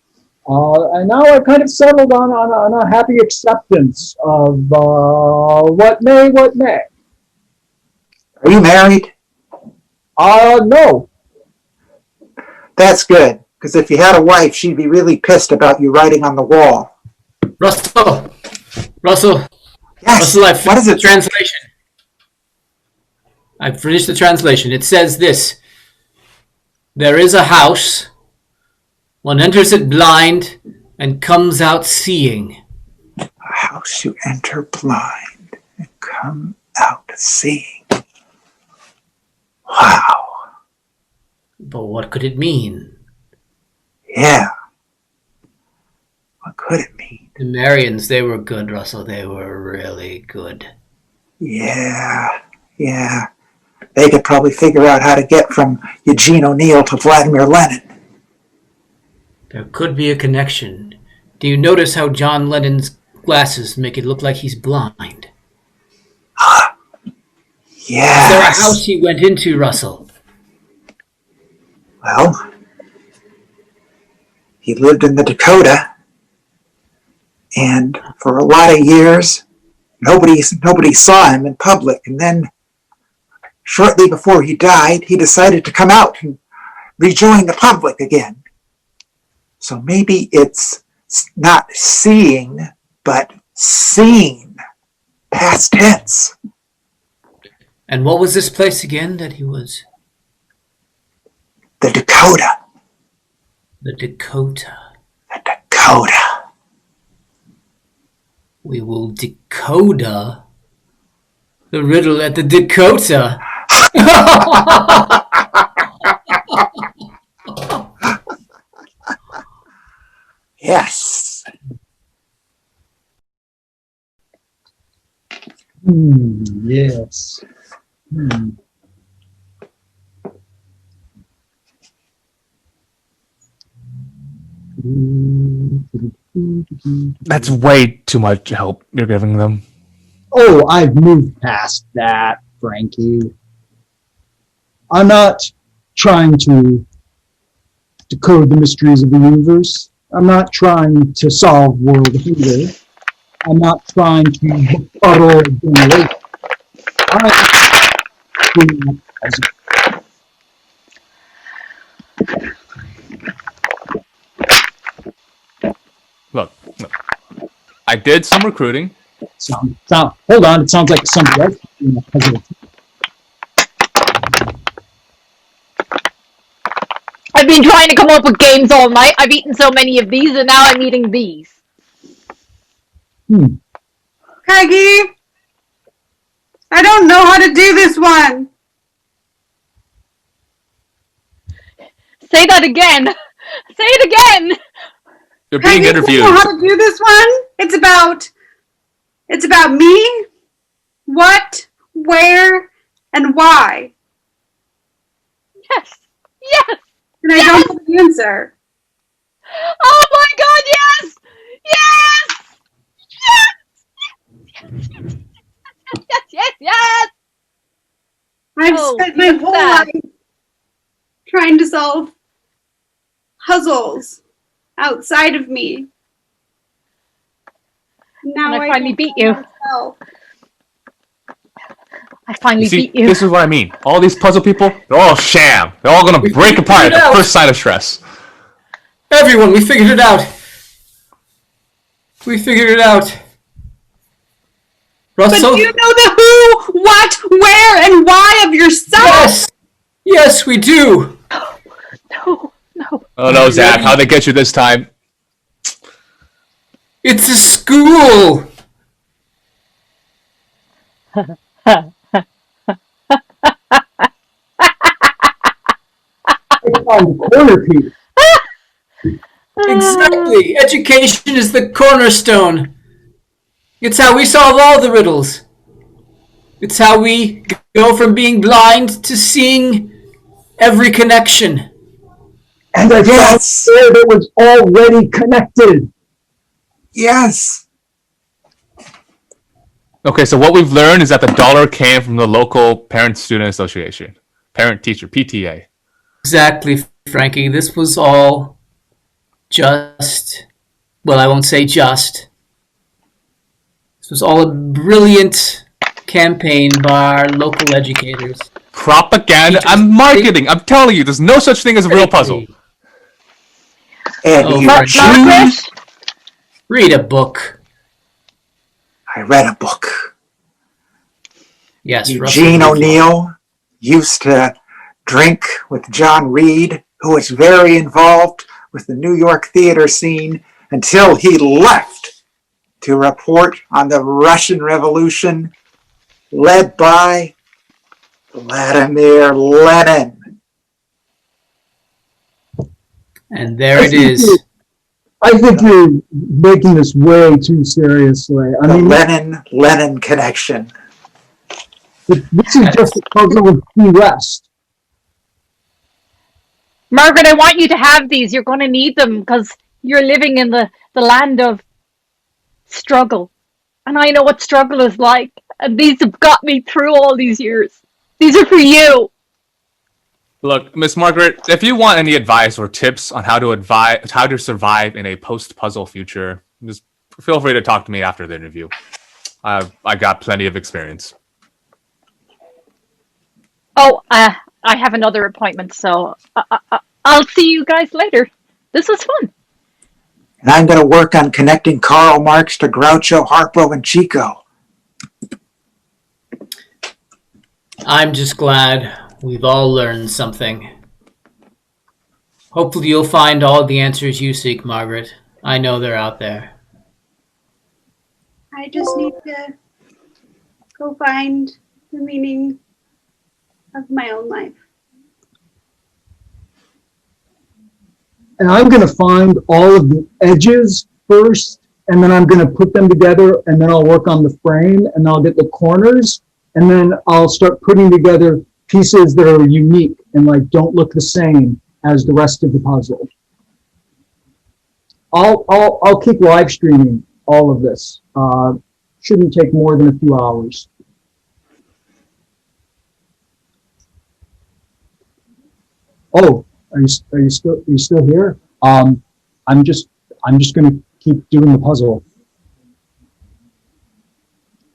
And now I've kind of settled on a happy acceptance of what may. Are you married? No. That's good, because if you had a wife, she'd be really pissed about you writing on the wall. Russell, Yes. I What finished is the it? translation. I finished the translation. It says this: there is a house. One enters it blind and comes out seeing. A house you enter blind and come out seeing. Wow. But what could it mean? Yeah. What could it mean? The Marians, they were good, Russell. They were really good. Yeah. Yeah. They could probably figure out how to get from Eugene O'Neill to Vladimir Lenin. There could be a connection. Do you notice how John Lennon's glasses make it look like he's blind? Yes. Is there a house he went into, Russell? Well, he lived in the Dakota, and for a lot of years, nobody saw him in public. And then, shortly before he died, he decided to come out and rejoin the public again. So maybe it's not seeing, but seen, past tense. And what was this place again that he was? The Dakota. The Dakota. The Dakota. We will decoda the riddle at the Dakota. Yes. Yes. That's way too much help you're giving them. Oh, I've moved past that, Frankie. I'm not trying to decode the mysteries of the universe. I'm not trying to solve world hunger. I'm not trying to befuddle generation. did some recruiting. Hold on, it sounds like somebody else is doing a puzzle. I've been trying to come up with games all night. I've eaten so many of these, and now I'm eating these. Peggy, I don't know how to do this one. Say that again. Say it again. You're being Peggy, interviewed. I don't know how to do this one. It's about me, what, where, and why. Yes. Yes. And I don't have the answer. Oh my God, yes! Yes! Yes! Yes, yes, yes! I've spent my whole life trying to solve puzzles outside of me. Now And I finally beat you. Myself. I finally beat you. This is what I mean. All these puzzle people, they're all sham. They're all going to break apart at the first sign of stress. Everyone, we figured it out. We figured it out. Russell? But you know the who, what, where, and why of yourself. Yes! Yes, we do. No. Oh no, Zach, how'd they get you this time? It's a school. Corner piece. Exactly. Education is the cornerstone. It's how we solve all the riddles. It's how we go from being blind to seeing every connection. And I found there that was already connected. Yes. Okay, so what we've learned is that the dollar came from the local parent-student association. Parent-teacher, PTA. Exactly, Frankie. This was all just... Well, I won't say just. This was all a brilliant campaign by our local educators. Propaganda and marketing. I'm telling you, there's no such thing as a real puzzle. And Margaret? Read a book. I read a book. Yes, Eugene O'Neill used to drink with John Reed, who was very involved with the New York theater scene until he left to report on the Russian Revolution led by Vladimir Lenin. And there it is. I think you're making this way too seriously. I mean, Lenin connection. This is just a puzzle of Key West. Margaret, I want you to have these. You're going to need them because you're living in the land of struggle. And I know what struggle is like. And these have got me through all these years. These are for you. Look, Miss Margaret, if you want any advice or tips on how to survive in a post-puzzle future, just feel free to talk to me after the interview. I got plenty of experience. Oh, I have another appointment, so I'll see you guys later. This was fun. And I'm going to work on connecting Karl Marx to Groucho, Harpo, and Chico. I'm just glad we've all learned something. Hopefully you'll find all the answers you seek, Margaret. I know they're out there. I just need to go find the meaning of my own life. And I'm going to find all of the edges first, and then I'm going to put them together, and then I'll work on the frame, and I'll get the corners, and then I'll start putting together pieces that are unique and like don't look the same as the rest of the puzzle. I'll keep live streaming all of this. Shouldn't take more than a few hours. Oh, are you still here? I'm just going to keep doing the puzzle.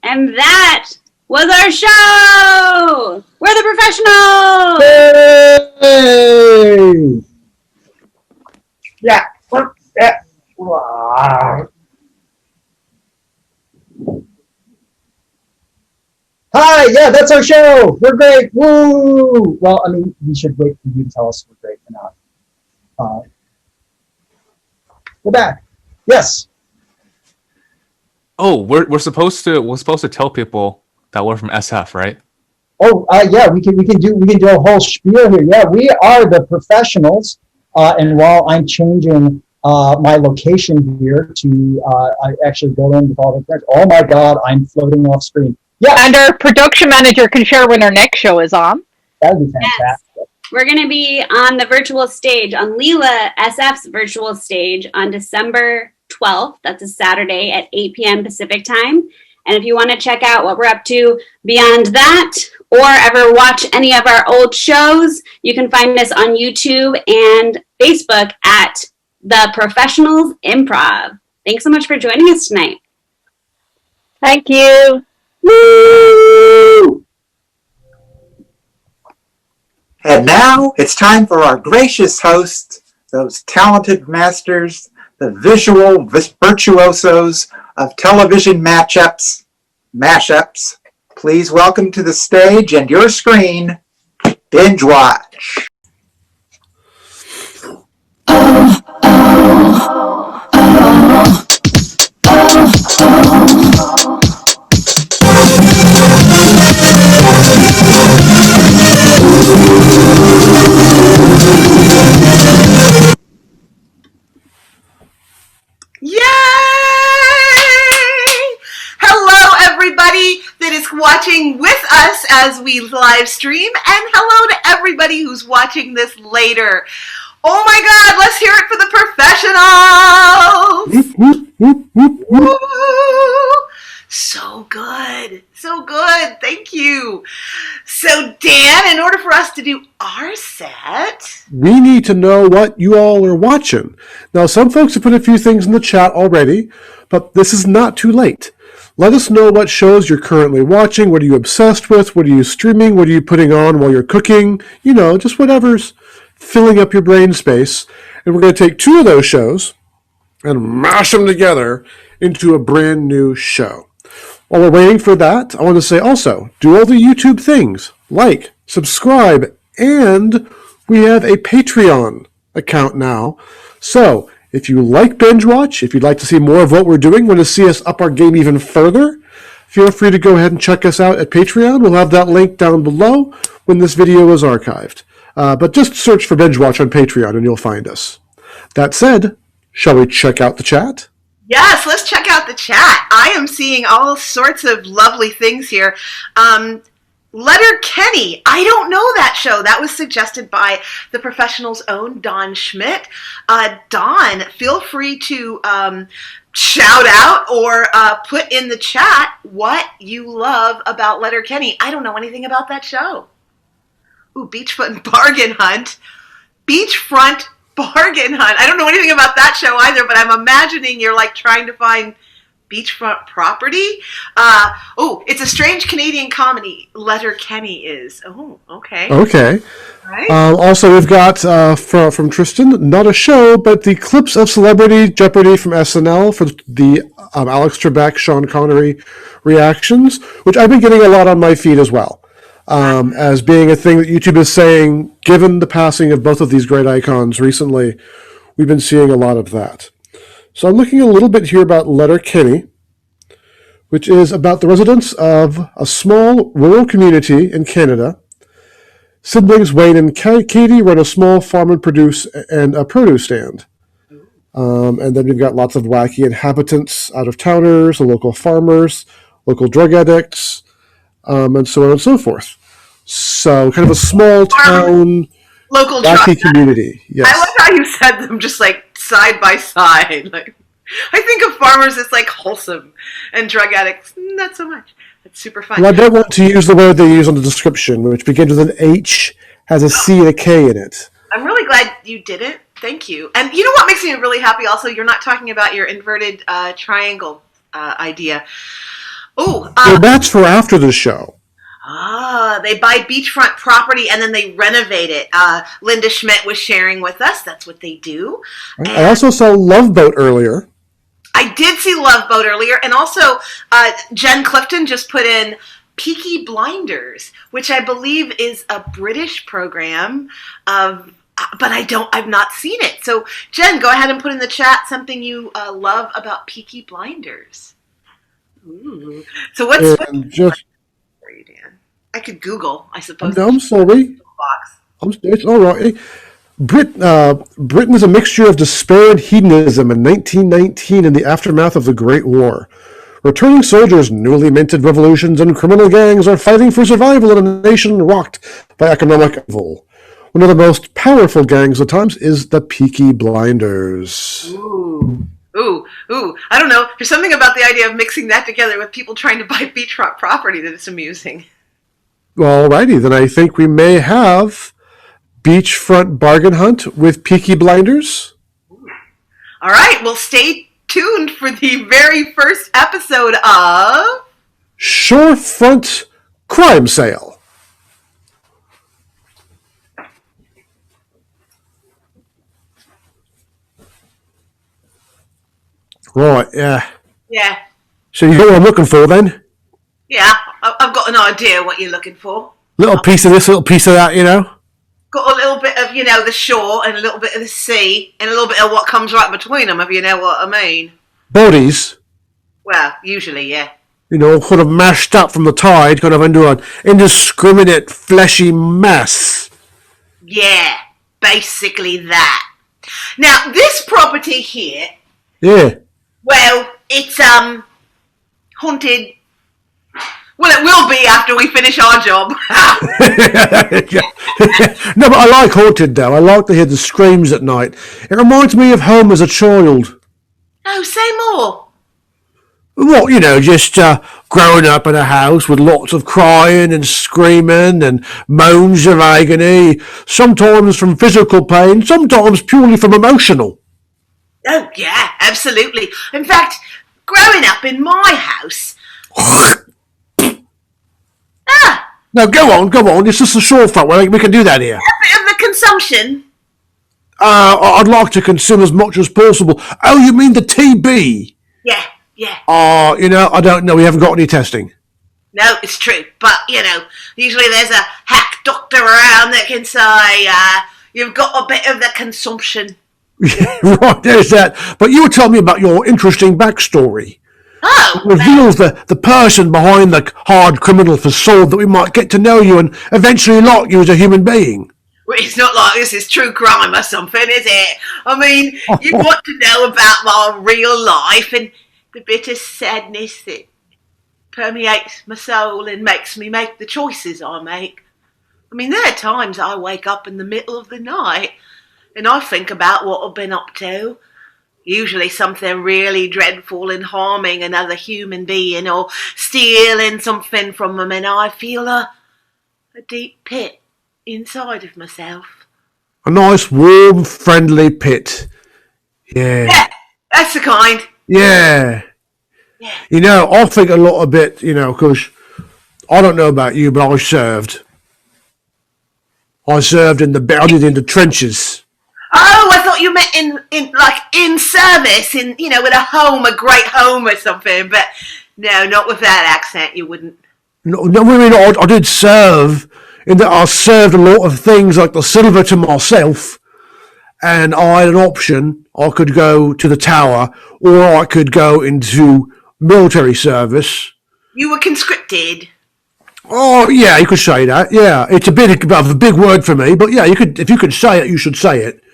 And that was our show. We're the professionals. Hey! Yeah. Hi, yeah, that's our show. We're great. Woo! Well, I mean, we should wait for you to tell us we're great or not. We're back. Yes. Oh, we're supposed to tell people that we're from SF, right? Oh, yeah, we can do a whole spiel here. Yeah, we are the professionals. And while I'm changing my location here to I actually go in with all the friends. Oh my God, I'm floating off screen. Yeah. And our production manager can share when our next show is on. That'd be fantastic. Yes. We're going to be on the virtual stage, on Leela SF's virtual stage on December 12th. That's a Saturday at 8 p.m. Pacific time. And if you want to check out what we're up to beyond that, or ever watch any of our old shows, you can find us on YouTube and Facebook at The Professionals Improv. Thanks so much for joining us tonight. Thank you. Woo! And now it's time for our gracious hosts, those talented masters, the visual virtuosos of television mashups. Please welcome to the stage and your screen, BingeWatch. Yay! Hello, everybody that is watching with us as we live stream, and hello to everybody who's watching this later. Oh my God, let's hear it for the professionals! Woo! So good. So good. Thank you. So, Dan, in order for us to do our set, we need to know what you all are watching. Now, some folks have put a few things in the chat already, but this is not too late. Let us know what shows you're currently watching. What are you obsessed with? What are you streaming? What are you putting on while you're cooking? You know, just whatever's filling up your brain space. And we're going to take two of those shows and mash them together into a brand new show. While we're waiting for that, I want to say also, do all the YouTube things, like, subscribe, and we have a Patreon account now. So, if you like Binge Watch, if you'd like to see more of what we're doing, want to see us up our game even further, feel free to go ahead and check us out at Patreon. We'll have that link down below when this video is archived. But just search for Binge Watch on Patreon and you'll find us. That said, shall we check out the chat? yes, let's check out the chat. I am seeing all sorts of lovely things here. Letterkenny, I don't know that show. That was suggested by the Professionals' own Don Schmidt. Don, feel free to shout out or put in the chat what you love about Letterkenny. I don't know anything about that show. Ooh, Beachfront Bargain Hunt. Beachfront Bargain Hunt. I don't know anything about that show either, but I'm imagining you're like trying to find beachfront property. Oh, it's a strange Canadian comedy. Letterkenny is. Oh, okay. Okay. Right. Also, we've got from Tristan, not a show, but the clips of Celebrity Jeopardy from SNL for the Alex Trebek, Sean Connery reactions, which I've been getting a lot on my feed as well. As being a thing that YouTube is saying, given the passing of both of these great icons recently, we've been seeing a lot of that. So I'm looking a little bit here about Letterkenny, which is about the residents of a small rural community in Canada. Siblings Wayne and Katie run a small farm and produce a produce stand. And then we've got lots of wacky inhabitants, out-of-towners, local farmers, local drug addicts, and so on and so forth. So kind of a small town, local wacky community. Yes. I love how you said them just like side by side. Like, I think of farmers as like wholesome and drug addicts, not so much. It's super fun. Well, I don't want to use the word they use on the description, which begins with an H, has a C and a K in it. I'm really glad you didn't. Thank you. And you know what makes me really happy also? You're not talking about your inverted triangle idea. Oh, well, that's for after the show. They buy beachfront property and then they renovate it. Linda Schmidt was sharing with us. That's what they do. Right. I also saw Love Boat earlier. I did see Love Boat earlier. And also, Jen Clifton just put in Peaky Blinders, which I believe is a British program of, but I've not seen it. So Jen, go ahead and put in the chat something you love about Peaky Blinders. Ooh. So what's for you, Dan? I could Google, I suppose. No, I'm sorry. It's all right. Britain was a mixture of despair and hedonism in 1919 in the aftermath of the Great War. Returning soldiers, newly minted revolutions, and criminal gangs are fighting for survival in a nation rocked by economic evil. One of the most powerful gangs of the times is the Peaky Blinders. Ooh. I don't know. There's something about the idea of mixing that together with people trying to buy beachfront property that is amusing. Alrighty, then I think we may have beachfront bargain hunt with Peaky Blinders. All right, well, stay tuned for the very first episode of Shorefront Crime Sale. Right, yeah. Yeah. So you know what I'm looking for then? Yeah, I've got an idea what you're looking for. Little piece of this, little piece of that, you know? Got a little bit of, the shore and a little bit of the sea and a little bit of what comes right between them, if you know what I mean. Bodies. Well, usually, yeah. You know, kind of mashed up from the tide, kind of into an indiscriminate, fleshy mass. Yeah, basically that. Now, this property here, Yeah. well, it's, haunted. Well, it will be after we finish our job. No, but I like haunted, though. I like to hear the screams at night. It reminds me of home as a child. Oh, say more. What, you know, just growing up in a house with lots of crying and screaming and moans of agony, sometimes from physical pain, sometimes purely from emotional. Oh, yeah, absolutely. In fact, growing up in my house... No, go on. It's just the shorefront. We can do that here. A bit of the consumption. I'd like to consume as much as possible. Oh, you mean the TB? Yeah. I don't know. We haven't got any testing. No, it's true. But, usually there's a hack doctor around that can say, you've got a bit of the consumption. Right, there's that. But you were telling me about your interesting backstory. Oh! It reveals the person behind the hard criminal facade that we might get to know you and eventually like you as a human being. Well, it's not like this is true crime or something, is it? I mean, you want to know about my real life and the bitter sadness that permeates my soul and makes me make the choices I make. I mean, there are times I wake up in the middle of the night and I think about what I've been up to. Usually something really dreadful and harming another human being or stealing something from them, and I feel a deep pit inside of myself. A nice, warm, friendly pit. Yeah, that's the kind. Yeah. I think a lot of it, because I don't know about you, but I served. I served in the trenches. Oh, I thought you meant in service, with a great home or something. But no, not with that accent. You wouldn't. No, I did serve. In that I served a lot of things like the silver to myself, and I had an option. I could go to the tower, or I could go into military service. You were conscripted. Oh yeah, you could say that. Yeah, it's a bit of a big word for me, but yeah, you could. If you could say it, you should say it.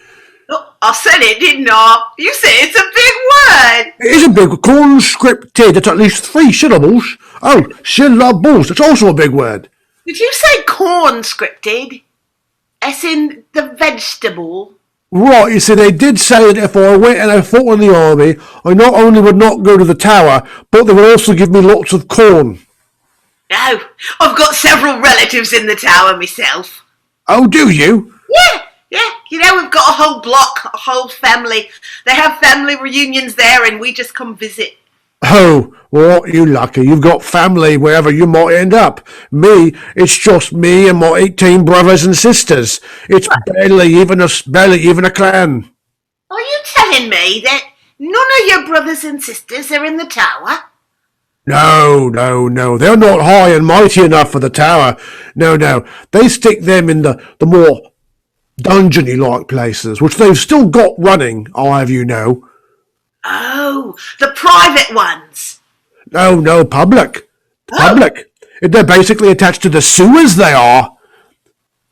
Oh, I said it, didn't I? You said it's a big word. It is a big conscripted. That's at least 3 syllables. Oh, syllables. That's also a big word. Did you say conscripted? As in the vegetable? Right, you see, they did say that if I went and I fought in the army, I not only would not go to the tower, but they would also give me lots of corn. No, I've got several relatives in the tower myself. Oh, do you? Yeah. We've got a whole block, a whole family. They have family reunions there and we just come visit. Oh, well, aren't you lucky? You've got family wherever you might end up. Me, it's just me and my 18 brothers and sisters. It's barely even a clan. Are you telling me that none of your brothers and sisters are in the tower? No, no, no. They're not high and mighty enough for the tower. No, no. They stick them in the more dungeony-like places, which they've still got running, I'll have you know. Oh, the private ones. No, no, public. Oh. Public. They're basically attached to the sewers, they are.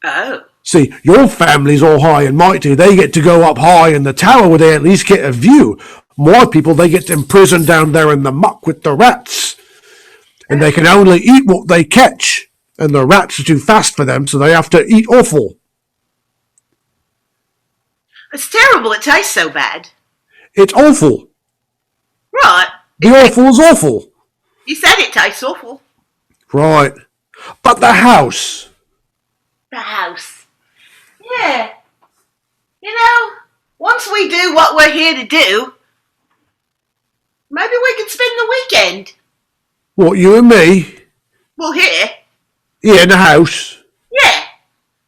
Oh. See, your family's all high and mighty. They get to go up high in the tower where they at least get a view. More people, they get imprisoned down there in the muck with the rats. And they can only eat what they catch. And the rats are too fast for them, so they have to eat offal. It's terrible. It tastes so bad. It's awful. Right. The awful's awful. You said it tastes awful. Right. But the house. The house. Yeah. You know, once we do what we're here to do, maybe we can spend the weekend. What, you and me? Well, here. Yeah, in the house. Yeah.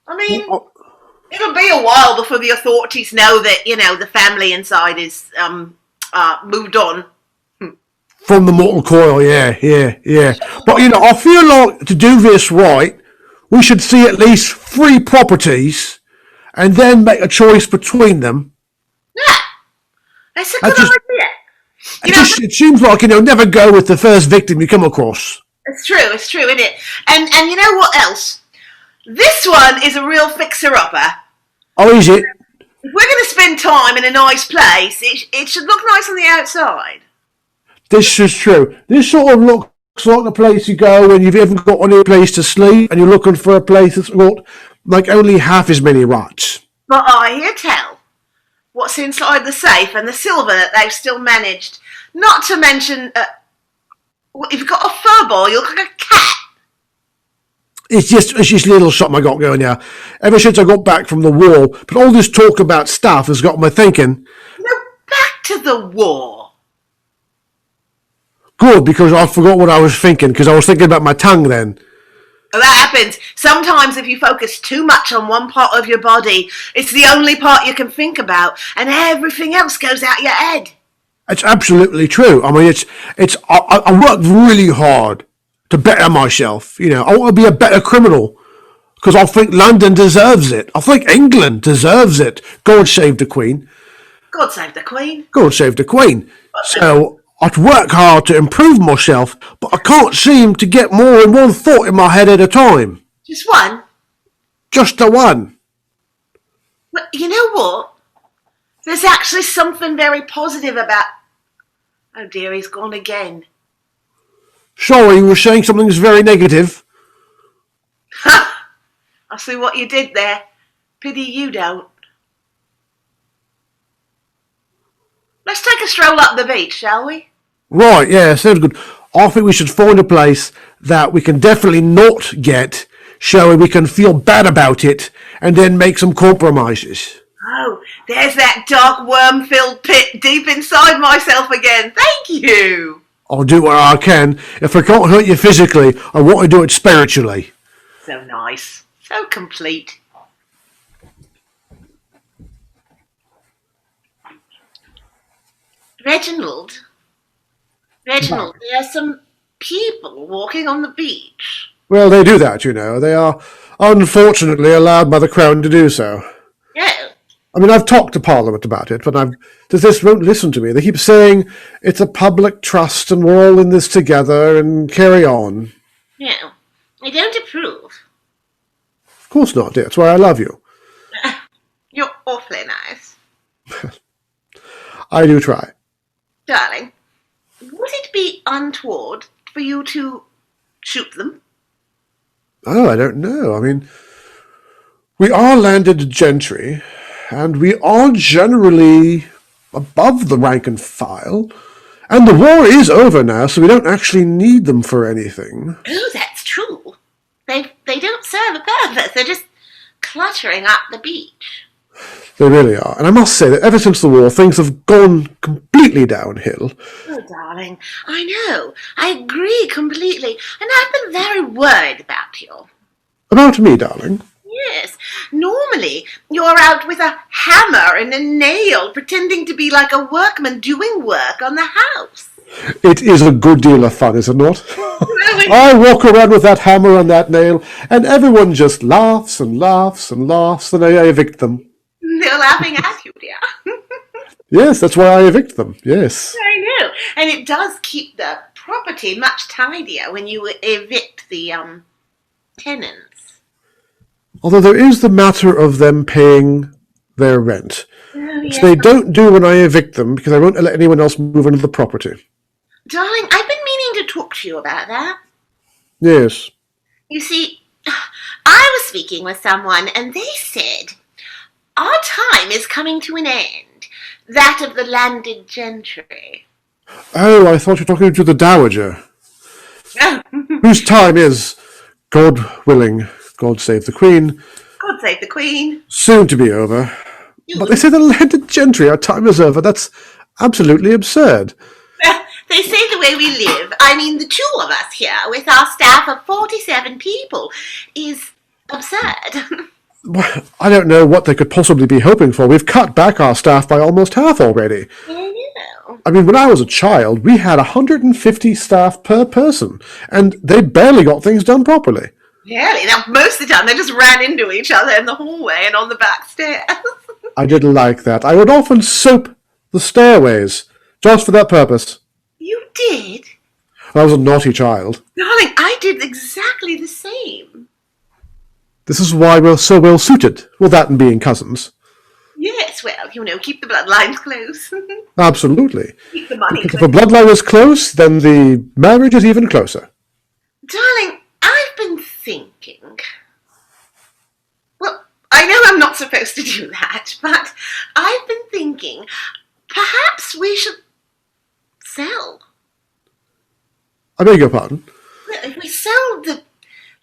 I mean, it'll be a while before the authorities know that, you know, the family inside is moved on. From the mortal coil, yeah. But, you know, I feel like to do this right, we should see at least 3 properties and then make a choice between them. Yeah. That's a good idea. It seems like, you know, never go with the first victim you come across. It's true, isn't it? And you know what else? This one is a real fixer-upper. Oh, is it? If we're going to spend time in a nice place, it should look nice on the outside. This is true. This sort of looks like the place you go when you haven't got any place to sleep and you're looking for a place that's got like only half as many rats. But I hear tell what's inside the safe and the silver that they've still managed. Not to mention, if you've got a fur ball, you look like a cat. It's just a little something I got going now. Ever since I got back from the war, but all this talk about stuff has got me thinking. No, back to the war. Good, because I forgot what I was thinking, because I was thinking about my tongue then. Well, that happens. Sometimes if you focus too much on one part of your body, it's the only part you can think about, and everything else goes out your head. It's absolutely true. I mean, I work really hard to better myself. You know, I want to be a better criminal because I think London deserves it. I think England deserves it. God save the Queen. God save the Queen. God save the Queen. So I'd work hard to improve myself, but I can't seem to get more than one thought in my head at a time. Just one? Just the one. But you know what? There's actually something very positive about... Oh dear, he's gone again. Sorry, you were saying something that's very negative. Ha! I see what you did there. Pity you don't. Let's take a stroll up the beach, shall we? Right, yeah, sounds good. I think we should find a place that we can definitely not get, so we can feel bad about it, and then make some compromises. Oh, there's that dark worm-filled pit deep inside myself again. Thank you. I'll do what I can. If I can't hurt you physically, I want to do it spiritually. So nice. So complete. Reginald, there are some people walking on the beach. Well, they do that, you know. They are unfortunately allowed by the Crown to do so. Yeah. I mean, I've talked to Parliament about it, but they just won't listen to me. They keep saying it's a public trust and we're all in this together and carry on. Yeah, I don't approve. Of course not, dear. That's why I love you. You're awfully nice. I do try. Darling, would it be untoward for you to shoot them? Oh, I don't know. I mean, we are landed gentry, and we are generally above the rank and file, and the war is over now, so we don't actually need them for anything. Oh, that's true. They don't serve a purpose. They're just cluttering up the beach. They really are. And I must say that ever since the war, things have gone completely downhill. Oh, darling, I know. I agree completely. And I've been very worried about you. About me, darling? Yes. Normally, you're out with a hammer and a nail, pretending to be like a workman doing work on the house. It is a good deal of fun, is it not? I walk around with that hammer and that nail, and everyone just laughs and laughs and laughs, and I evict them. They're laughing at you, dear. Yes, that's why I evict them, yes. I know. And it does keep the property much tidier when you evict the tenants. Although there is the matter of them paying their rent, which they don't do when I evict them, because I won't let anyone else move into the property. Darling, I've been meaning to talk to you about that. Yes. You see, I was speaking with someone and they said, our time is coming to an end, that of the landed gentry. Oh, I thought you were talking to the Dowager, Oh, whose time is, God willing, God save the Queen, God save the Queen. soon to be over. But they say the landed gentry, our time is over. That's absolutely absurd. They say the way we live, I mean the two of us here with our staff of 47 people, is absurd. Well, I don't know what they could possibly be hoping for. We've cut back our staff by almost half already. I know. I mean, when I was a child, we had 150 staff per person, and they barely got things done properly. Really? Now, most of the time they just ran into each other in the hallway and on the back stairs. I didn't like that. I would often soap the stairways, just for that purpose. You did? I was a naughty child. Darling, I did exactly the same. This is why we're so well suited. Well, that and being cousins. Yes, well, keep the bloodlines close. Absolutely. Keep the money Because close. if the bloodline is close, then the marriage is even closer. Darling, I've been thinking. Well, I know I'm not supposed to do that, but I've been thinking perhaps we should sell. I beg your pardon? Well, if we sell the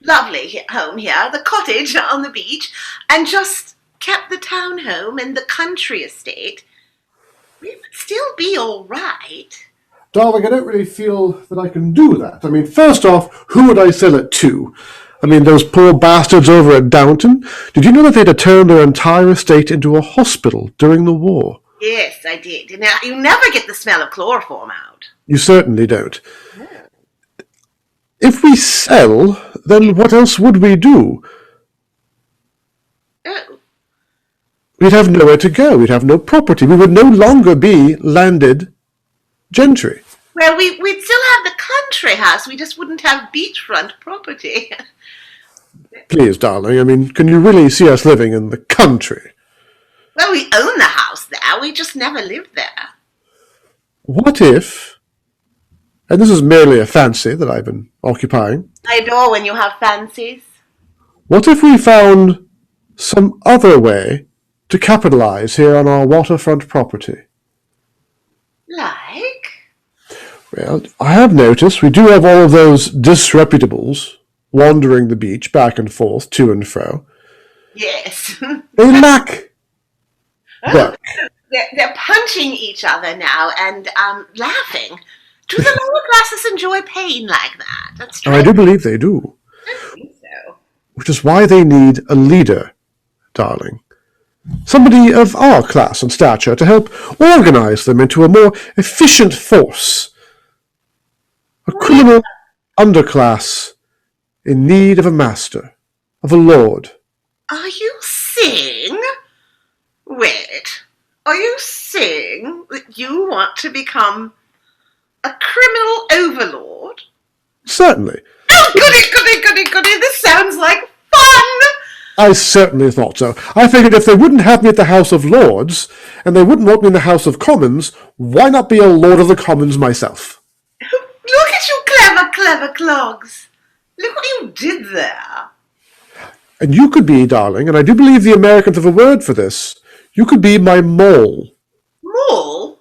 lovely home here, the cottage on the beach, and just kept the townhome and the country estate, we would still be all right. Darling, I don't really feel that I can do that. I mean, first off, who would I sell it to? I mean, those poor bastards over at Downton. Did you know that they had to turn their entire estate into a hospital during the war? Yes, I did. Now, you never get the smell of chloroform out. You certainly don't. If we sell, then what else would we do? Oh, We'd have nowhere to go. We'd have no property. We would no longer be landed gentry. well, we'd still have the country house. We just wouldn't have beachfront property. Please, darling, I mean, can you really see us living in the country? Well, we own the house there. We just never lived there. What if, and this is merely a fancy that I've been occupying, I adore when you have fancies. what if we found some other way to capitalize here on our waterfront property? Like? Well, I have noticed we do have all of those disreputables wandering the beach back and forth, to and fro. Yes. They lack work. They're punching each other now and laughing. Do the lower classes enjoy pain like that? That's And I do believe they do. I think so. Which is why they need a leader, darling. Somebody of our class and stature to help organize them into a more efficient force. A criminal underclass in need of a master, of a lord. Are you saying? Wait. Are you saying that you want to become a criminal overlord? Certainly. Oh, goody. This sounds like fun. I certainly thought so. I figured if they wouldn't have me at the House of Lords, and they wouldn't want me in the House of Commons, why not be a Lord of the Commons myself? Look at you clever clogs. Look what you did there. And you could be, darling, and I do believe the Americans have a word for this, you could be my mole. Mall?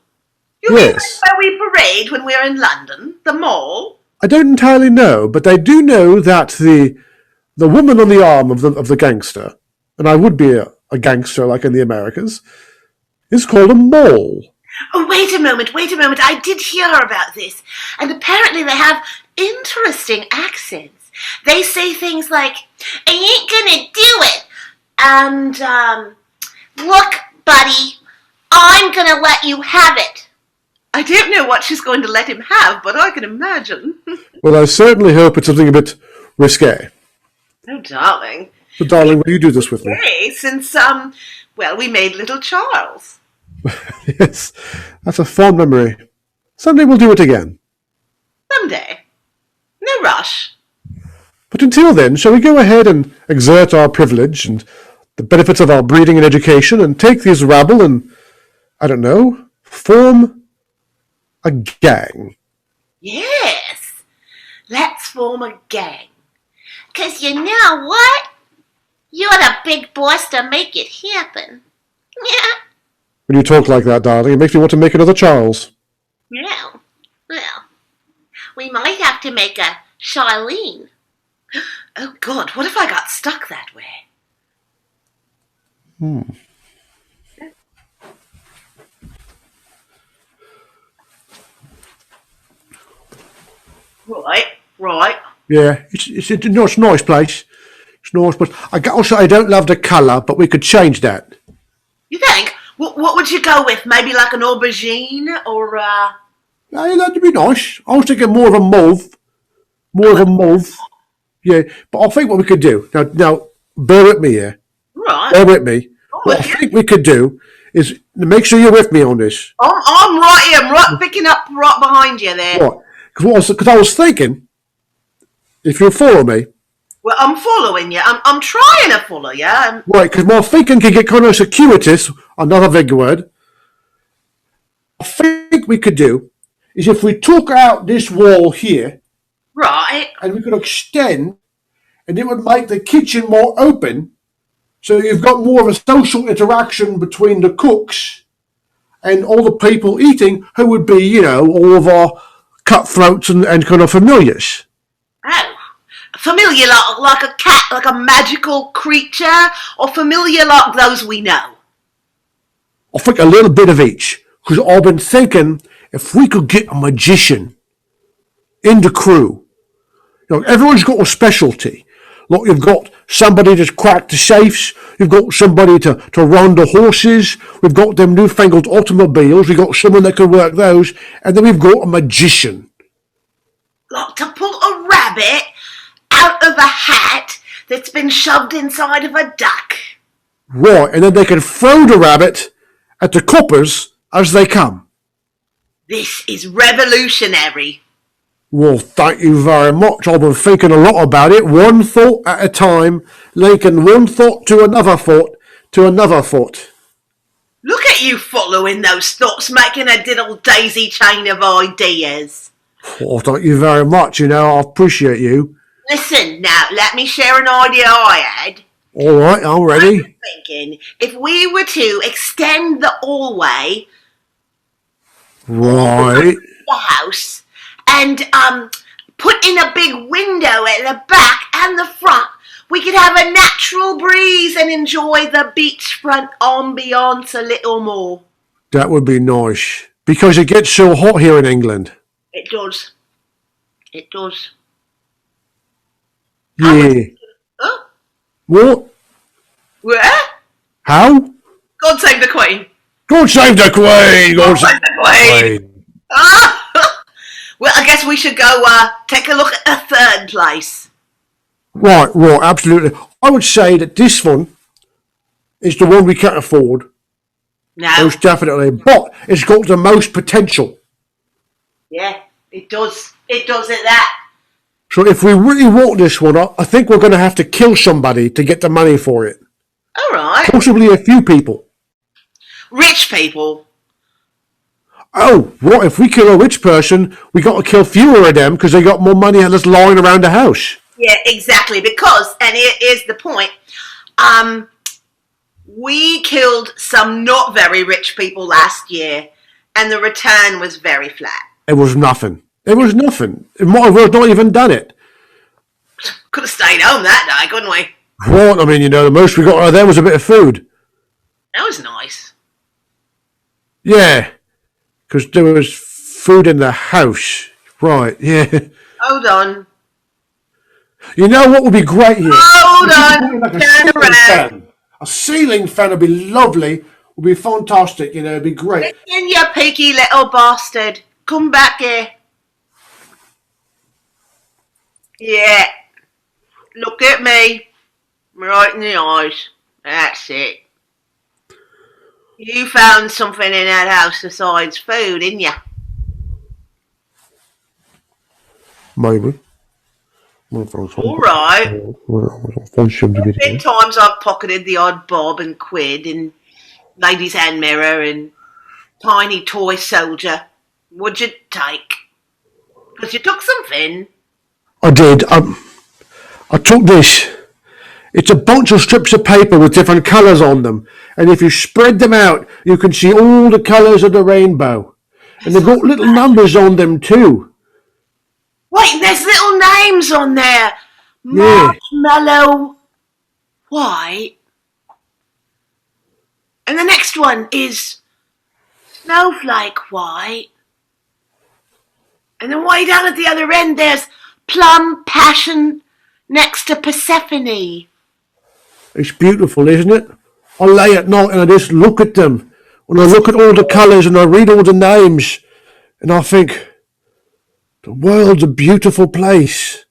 You Yes. mean where we parade when we're in London? The mall? I don't entirely know, but I do know that the woman on the arm of the gangster, and I would be a gangster like in the Americas, is called a mole. Oh, wait a moment. I did hear about this. And apparently they have interesting accents. They say things like, I ain't gonna do it. And, look, buddy, I'm gonna let you have it. I don't know what she's going to let him have, but I can imagine. Well, I certainly hope it's something a bit risque. Oh, darling. So, darling, will you do this with me? Hey, since, well, we made little Charles. Yes, that's a fond memory. Someday we'll do it again. Someday. No rush. But until then, shall we go ahead and exert our privilege and the benefits of our breeding and education and take this rabble and, I don't know, form a gang? Yes. Let's form a gang. 'Cause you know what? You're the big boss to make it happen. Yeah. When you talk like that, darling, it makes me want to make another Charles. Yeah. Well, we might have to make a Charlene. Oh, God, what if I got stuck that way? Right. Yeah, it's a nice place. It's nice, but I don't love the colour, but we could change that. You think? What would you go with? Maybe like an aubergine or, Yeah, that'd be nice. I was thinking more of a mauve. Yeah, but I think what we could do, now bear with me here. Right. Bear with me. What I think we could do is, make sure you're with me on this. I'm right here. I'm right picking up right behind you there. Right. Because I was thinking, if you'll follow me. Well, I'm following you. I'm trying to follow you. Right, because my thinking can get kind of circuitous, another big word. I think we could do is if we took out this wall here. Right. And we could extend, and it would make the kitchen more open, so you've got more of a social interaction between the cooks and all the people eating, who would be, all of our cutthroats and kind of familiars. Oh. Familiar like a cat, like a magical creature, or familiar like those we know? I think a little bit of each, because I've been thinking if we could get a magician in the crew. Everyone's got a specialty. Like, you've got somebody to crack the safes, you've got somebody to run the horses, we've got them newfangled automobiles, we've got someone that can work those, and then we've got a magician. Like to pull a rabbit out of a hat that's been shoved inside of a duck. Right, and then they can throw the rabbit at the coppers as they come. This is revolutionary. Well, thank you very much. I've been thinking a lot about it, one thought at a time, linking one thought to another thought to another thought. Look at you following those thoughts, making a diddle daisy chain of ideas. Oh, thank you very much. I appreciate you. Listen, now, let me share an idea I had. All right, I'm ready. I'm thinking if we were to extend the hallway, right, the house, and put in a big window at the back and the front, we could have a natural breeze and enjoy the beachfront ambiance a little more. That would be nice, because it gets so hot here in England. It does. It does. Yeah. Huh? What? Where? How? God save the Queen. God save the Queen. God save the Queen. Well, I guess we should go take a look at a third place. Right, absolutely. I would say that this one is the one we can't afford. No. Most definitely. But it's got the most potential. Yeah, it does. It does at that. So if we really want this one, I think we're going to have to kill somebody to get the money for it. All right. Possibly a few people. Rich people. Oh, right. If we kill a rich person, we got to kill fewer of them because they got more money just lying around the house. Yeah, exactly. Because, and here's the point, we killed some not very rich people last year, and the return was very flat. It was nothing. It might have well not even done it. Could have stayed home that day, couldn't we? Right. I mean, the most we got out of there was a bit of food. That was nice. Yeah. Because there was food in the house. Right, yeah. Hold on. You know what would be great here? Hold on. Like a ceiling fan would be lovely would be fantastic. You know, it'd be great. Listen, you peaky little bastard. Come back here. Yeah. Look at me. Right in the eyes. That's it. You found something in that house besides food, didn't you? Maybe. All right. Big times I've pocketed the odd bob and quid and lady's hand mirror and tiny toy soldier. What'd you take? Because you took something. I did. I took this. It's a bunch of strips of paper with different colours on them. And if you spread them out, you can see all the colours of the rainbow. And they've got little numbers on them too. Wait, there's little names on there. Yeah. Marshmallow White. And the next one is Snowflake White. And then way down at the other end, there's Plum Passion next to Persephone. It's beautiful, isn't it? I lay at night and I just look at them. And I look at all the colours and I read all the names. And I think, the world's a beautiful place.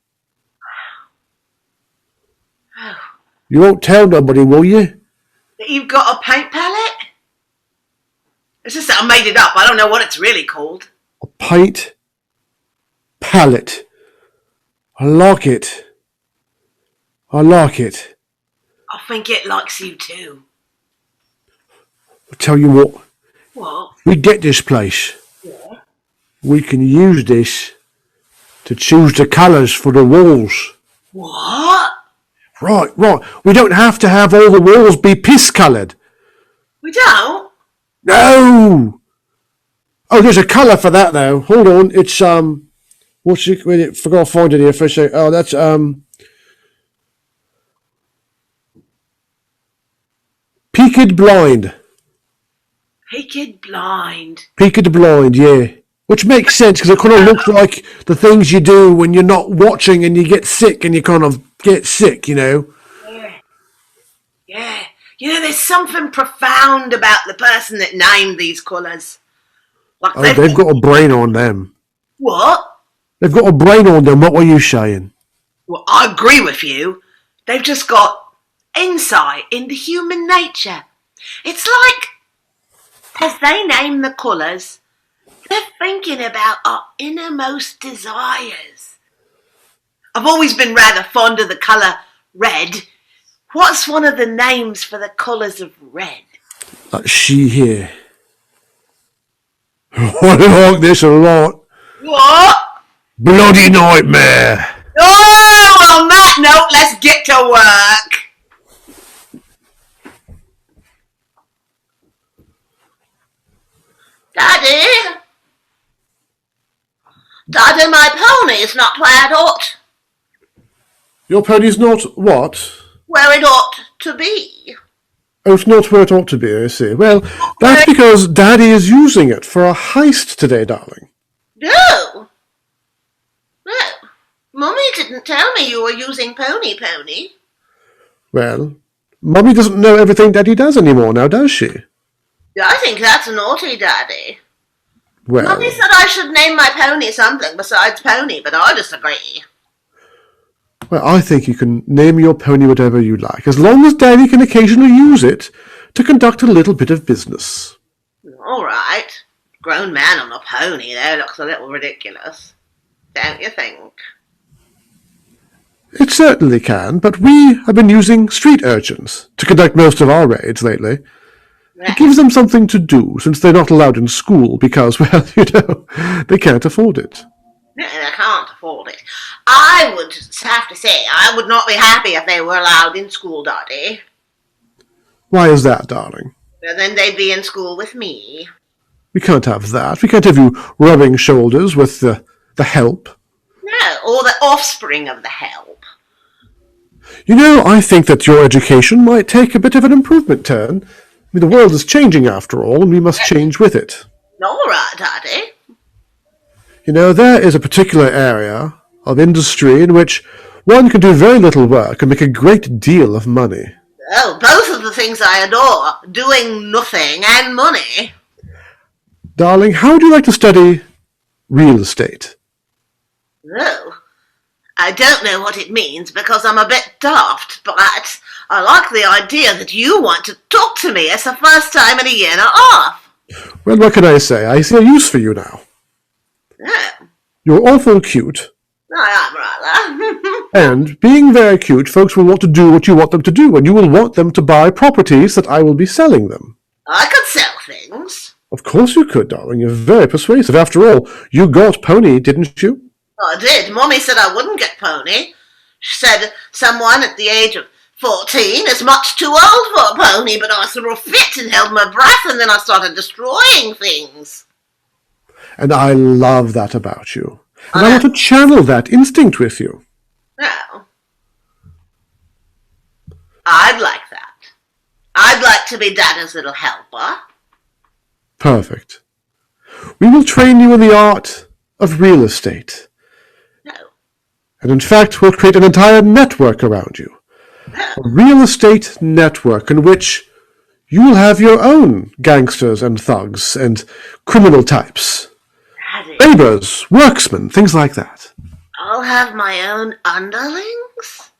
Oh. You won't tell nobody, will you? That you've got a paint palette? It's just that I made it up. I don't know what it's really called. A paint palette. I like it. I like it. I think it likes you too. I'll tell you what. What? We get this place. Yeah. We can use this to choose the colours for the walls. What? Right. We don't have to have all the walls be piss-coloured. We don't? No! Oh, there's a colour for that though. Hold on. It's, what's it? Wait, I forgot to find it here for a sec. Oh, that's, Peaked Blind. Peaked Blind. Peaked Blind, yeah. Which makes sense because it kind of looks like the things you do when you're not watching and you get sick and you kind of get sick, you know? Yeah. You know, there's something profound about the person that named these colours. Like Oh, they've got a brain on them. What? They've got a brain on them. What were you saying? Well, I agree with you. They've just got insight into human nature. It's like, as they name the colours, they're thinking about our innermost desires. I've always been rather fond of the colour red. What's one of the names for the colours of red? She here. I like this a lot. What? Bloody nightmare. Oh, on that note, let's get to work. Daddy? Daddy, my pony's not where it ought. Your pony's not what? Where it ought to be. Oh, it's not where it ought to be, I see. Well, that's because Daddy is using it for a heist today, darling. No. No. Mummy didn't tell me you were using Pony. Well, Mummy doesn't know everything Daddy does anymore now, does she? I think that's naughty, Daddy. Well, Mummy said I should name my pony something besides Pony, but I disagree. well, I think you can name your pony whatever you like, as long as Daddy can occasionally use it to conduct a little bit of business. All right. Grown man on a pony, though, looks a little ridiculous. Don't you think? It certainly can, but we have been using street urchins to conduct most of our raids lately. It gives them something to do, since they're not allowed in school because, well, you know, they can't afford it. No, they can't afford it. I would have to say, I would not be happy if they were allowed in school, Daddy. Why is that, darling? Well, then they'd be in school with me. We can't have that. We can't have you rubbing shoulders with the help. No, or the offspring of the help. You know, I think that your education might take a bit of an improvement turn. I mean, the world is changing after all, and we must change with it. All right, Daddy. You know, there is a particular area of industry in which one can do very little work and make a great deal of money. Oh, both of the things I adore. Doing nothing and money. Darling, how would you like to study real estate? Oh, I don't know what it means because I'm a bit daft, but I like the idea that you want to talk to me. It's the first time in a year and a half. Well, what can I say? I see a use for you now. Oh, You're awful cute. I am rather. And being very cute, folks will want to do what you want them to do, and you will want them to buy properties that I will be selling them. I could sell things. Of course you could, darling. You're very persuasive. After all, you got Pony, didn't you? I did. Mommy said I wouldn't get Pony. She said someone at the age of 14 is much too old for a pony, but I threw a fit and held my breath, and then I started destroying things. And I love that about you. And I want to channel that instinct with you. No. I'd like that. I'd like to be Dada's little helper. Perfect. We will train you in the art of real estate. No. And in fact, we'll create an entire network around you. No. A real estate network in which you will have your own gangsters and thugs and criminal types. Daddy. Neighbors, worksmen, things like that. I'll have my own underlings?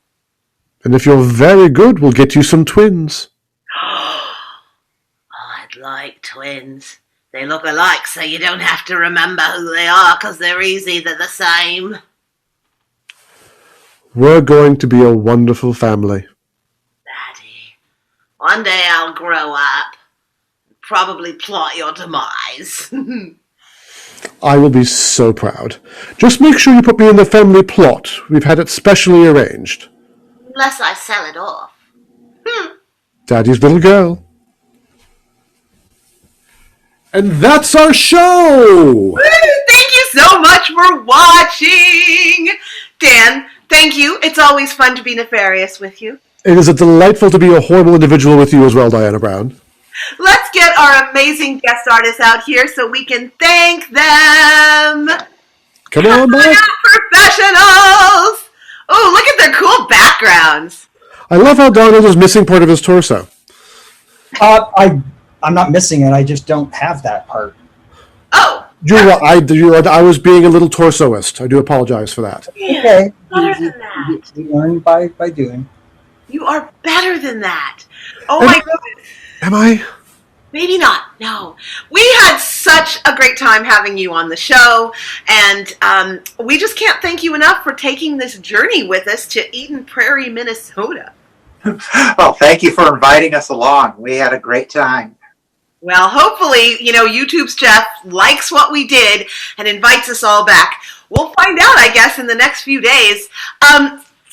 And if you're very good, we'll get you some twins. I'd like twins. They look alike, so you don't have to remember who they are, because they're easy, they're the same. We're going to be a wonderful family. Daddy, one day I'll grow up, probably plot your demise. I will be so proud. Just make sure you put me in the family plot. We've had it specially arranged. Unless I sell it off. Daddy's little girl. And that's our show! Woo! Thank you so much for watching! Dan, thank you. It's always fun to be nefarious with you. It is delightful to be a horrible individual with you as well, Diana Brown. Let's get our amazing guest artists out here so we can thank them. Come on back. Professionals! Oh, look at their cool backgrounds. I love how Donald is missing part of his torso. I'm not missing it. I just don't have that part. Oh. I was being a little torsoist. I do apologize for that. Okay. Better than that. You learn by doing. You are better than that. Oh my goodness. Am I? Maybe not. No. We had such a great time having you on the show, and we just can't thank you enough for taking this journey with us to Eden Prairie, Minnesota. Well, thank you for inviting us along. We had a great time. Well, hopefully, YouTube's Jeff likes what we did and invites us all back. We'll find out, I guess, in the next few days.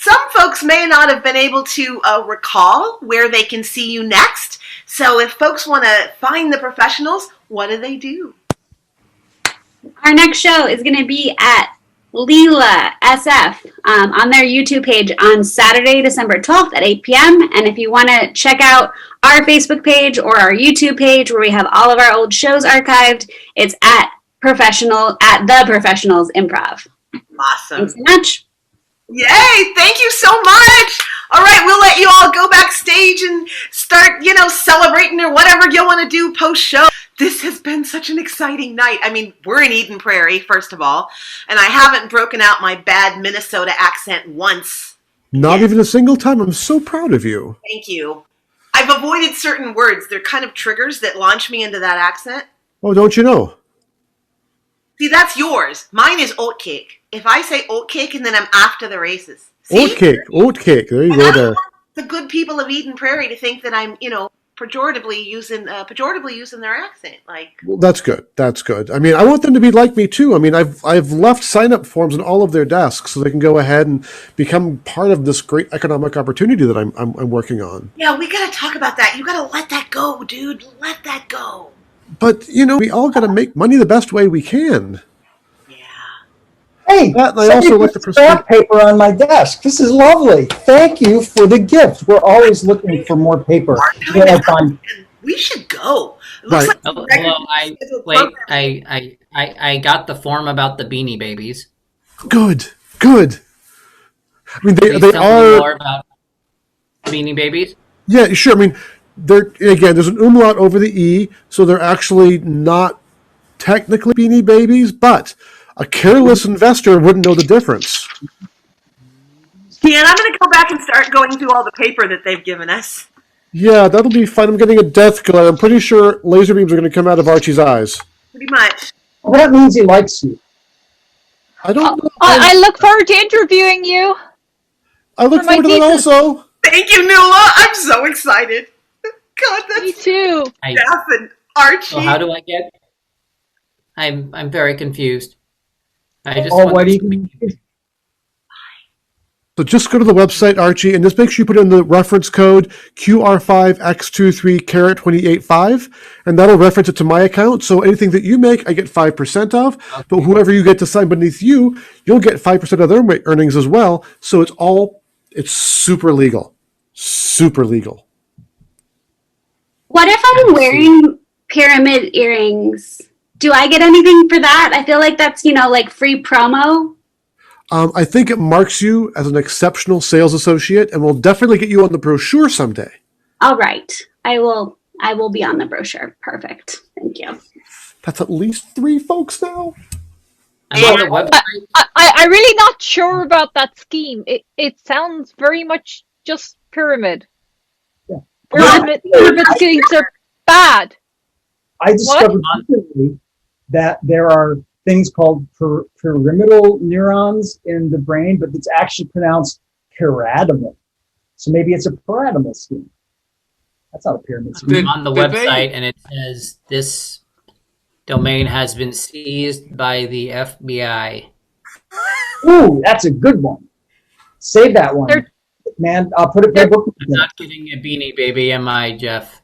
Some folks may not have been able to recall where they can see you next. So if folks want to find the professionals, what do? Our next show is going to be at Leela SF on their YouTube page on Saturday, December 12th at 8 p.m. And if you want to check out our Facebook page or our YouTube page where we have all of our old shows archived, it's at The Professionals Improv. Awesome. Thanks so much. Yay! Thank you so much! All right, we'll let you all go backstage and start, celebrating or whatever you want to do post-show. This has been such an exciting night. I mean, we're in Eden Prairie, first of all, and I haven't broken out my bad Minnesota accent once. Not even a single time. I'm so proud of you. Thank you. I've avoided certain words. They're kind of triggers that launch me into that accent. Oh, don't you know? See, that's yours. Mine is oatcake. If I say oatcake and then I'm after the races. See? Oatcake. There you go there. The good people of Eden Prairie to think that I'm, pejoratively using their accent. Well, that's good. That's good. I mean, I want them to be like me too. I mean, I've left sign-up forms on all of their desks so they can go ahead and become part of this great economic opportunity that I'm working on. Yeah, we gotta talk about that. You gotta let that go, dude. Let that go. But we all got to make money the best way we can. Hey, I also like the scrap paper on my desk. This is lovely. Thank you for the gift. We're always looking for more paper. We should go. Right. I got the form about the Beanie Babies. Good. I mean, they Tell me are more about Beanie Babies. Yeah, sure. I mean, there's an umlaut over the E, so they're actually not technically Beanie Babies, but a careless investor wouldn't know the difference. Yeah, and I'm going to go back and start going through all the paper that they've given us. Yeah, that'll be fun. I'm getting a death glare. I'm pretty sure laser beams are going to come out of Archie's eyes. Pretty much. Well, that means he likes you. I don't know. I look forward to interviewing you. I look for my forward to that thesis. also. Thank you, Nuala. I'm so excited. God, Me that's too. Jeff and Archie. So how do I get? I'm very confused. I just Oh, want what do to you? So just go to the website, Archie, and just make sure you put in the reference code QR5X23 and that'll reference it to my account. So anything that you make, I get 5% of. Okay. But whoever you get to sign beneath you, you'll get 5% of their earnings as well. So it's super legal. Super legal. What if I'm wearing pyramid earrings? Do I get anything for that? I feel like that's, like free promo. I think it marks you as an exceptional sales associate and will definitely get you on the brochure someday. All right. I will be on the brochure. Perfect. Thank you. That's at least 3 folks now. I'm on the website. I'm really not sure about that scheme. It sounds very much just pyramid. Yeah. Pyramid schemes are bad. I discovered recently that there are things called pyramidal neurons in the brain, but it's actually pronounced pyramidal. So maybe it's a pyramidal scheme. That's not a pyramid scheme. I'm on the website, and it says this domain has been seized by the FBI. Ooh, that's a good one. Save that one. Man, I'll put it in my book. I'm not getting a Beanie Baby, am I, Jeff?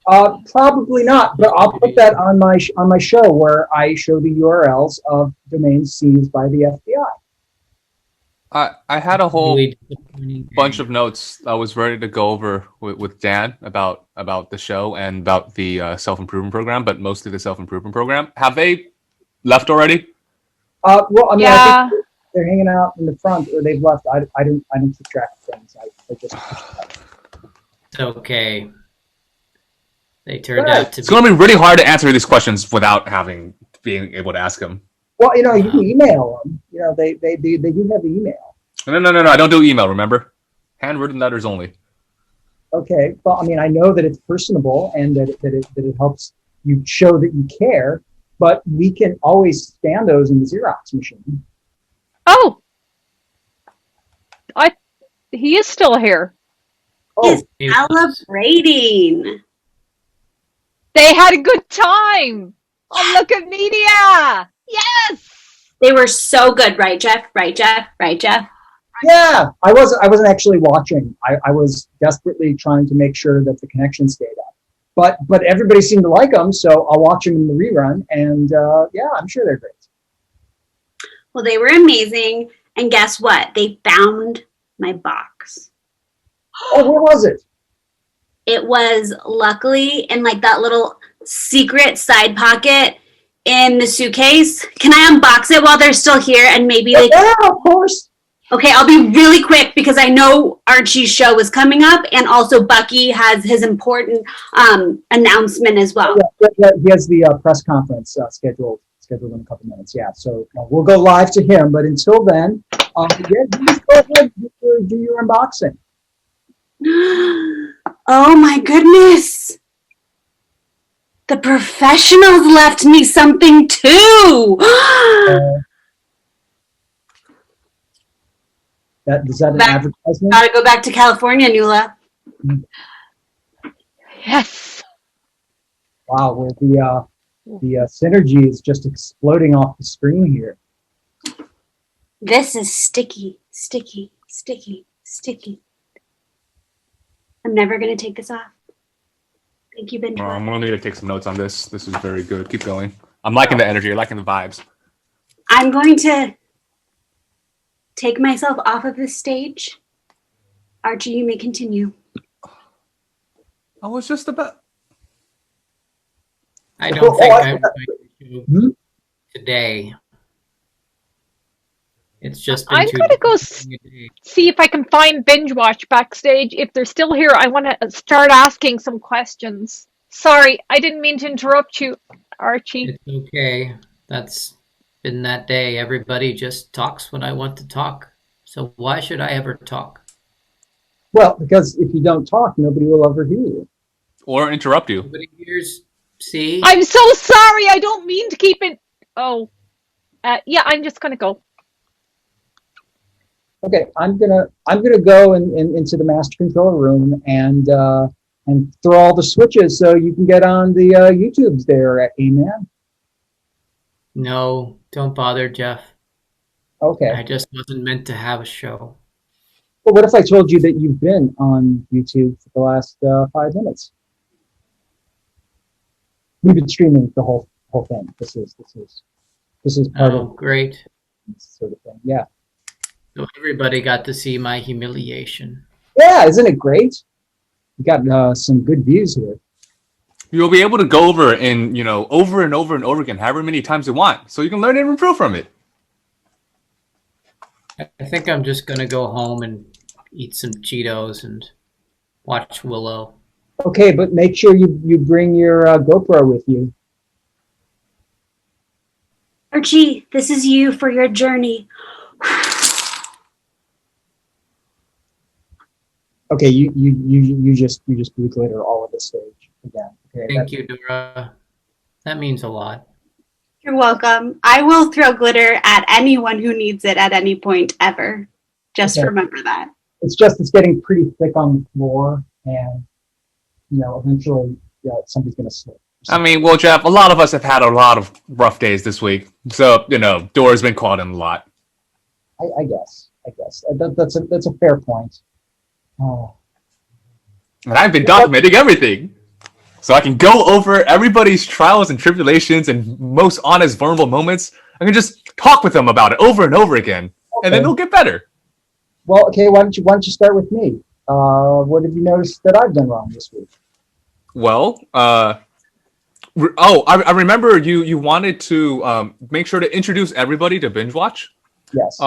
Probably not, but I'll put that on my show where I show the URLs of domains seized by the FBI. I had a whole bunch of notes I was ready to go over with Dan about the show and about the self-improvement program, but mostly the self-improvement program. Have they left already? Well, I mean, Yeah. I think they're hanging out in the front, or they've left. I don't keep track of things. I just. It's okay. They turned out to It's going to be really hard to answer these questions without being able to ask them. Well, you can email them. They do have the email. No. I don't do email, remember? Handwritten letters only. Okay. Well, I mean, I know that it's personable and that it helps you show that you care, but we can always scan those in the Xerox machine. Oh, he is still here. Oh, He's celebrating. They had a good time on Look at Media. Yes. They were so good, right, Jeff? Right, Jeff? Right, Jeff? Yeah, I wasn't actually watching. I was desperately trying to make sure that the connection stayed up. But everybody seemed to like them, so I'll watch them in the rerun. And yeah, I'm sure they're great. Well, they were amazing. And guess what? They found my box. Oh, where was it? It was luckily in like that little secret side pocket in the suitcase. Can I unbox it while they're still here and maybe like? Yeah, of course. Okay, I'll be really quick because I know Archie's show is coming up, and also Bucky has his important announcement as well. Yeah, he has the press conference scheduled in a couple minutes. Yeah, so we'll go live to him. But until then, just go ahead and do your unboxing. Oh my goodness! The professionals left me something too. Is that an advertisement? Gotta go back to California, Nuala. Yes. Wow, well, the synergy is just exploding off the screen here. This is sticky, sticky, sticky, sticky. I'm never gonna take this off. Thank you, BingeWatch. I'm going to need to take some notes on this. This is very good. Keep going. I'm liking the energy. I'm liking the vibes. I'm going to take myself off of this stage. Archie, you may continue. I was just about... I don't think I'm going to today. It's just been I'm too gonna go difficult. see if I can find Binge Watch backstage. If they're still here, I want to start asking some questions. Sorry, I didn't mean to interrupt you, Archie. It's okay. That's been that day. Everybody just talks when I want to talk. So why should I ever talk? Well, because if you don't talk, nobody will ever hear you. Or interrupt you. Nobody hears. See? I'm so sorry. I don't mean to keep it. Oh, yeah. I'm just gonna go. Okay, I'm gonna go into the master control room and throw all the switches so you can get on the YouTubes there. Amen. No, don't bother, Jeff. Okay. I just wasn't meant to have a show. Well, what if I told you that you've been on YouTube for the last 5 minutes? We've been streaming the whole thing. This is part of great. This sort of thing. Yeah. So everybody got to see my humiliation. Yeah, isn't it great? We got some good views here. You'll be able to go over and over and over and over again, however many times you want, so you can learn and improve from it. I think I'm just gonna go home and eat some Cheetos and watch Willow. Okay, but make sure you bring your GoPro with you. Archie, this is you for your journey. Okay, you just blew glitter all over the stage again. Okay, Thank you, Dora. That means a lot. You're welcome. I will throw glitter at anyone who needs it at any point ever. Just Okay. remember that. It's getting pretty thick on the floor, and eventually, somebody's gonna slip. I mean, well, Jeff, a lot of us have had a lot of rough days this week, so Dora's been caught in a lot. I guess that's a fair point. Oh. And I've been documenting everything, so I can go over everybody's trials and tribulations and most honest, vulnerable moments. I can just talk with them about it over and over again, and then they'll get better. Well, okay. Why don't you start with me? What have you noticed that I've done wrong this week? Well, I remember you wanted to make sure to introduce everybody to Binge Watch. Yes.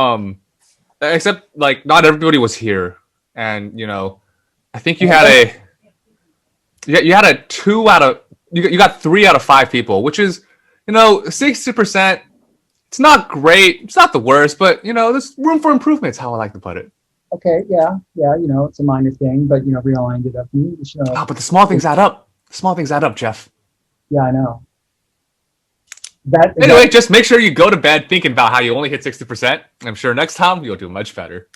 Except not everybody was here, and I think you had you got 3 out of 5 people, which is 60%. It's not great. It's not the worst, but there's room for improvement. Is how I like to put it. Okay. Yeah. It's a minor thing, but realigned it up. But the small things add up. Small things add up, Jeff. Yeah, I know. Anyway, just make sure you go to bed thinking about how you only hit 60%. I'm sure next time you'll do much better.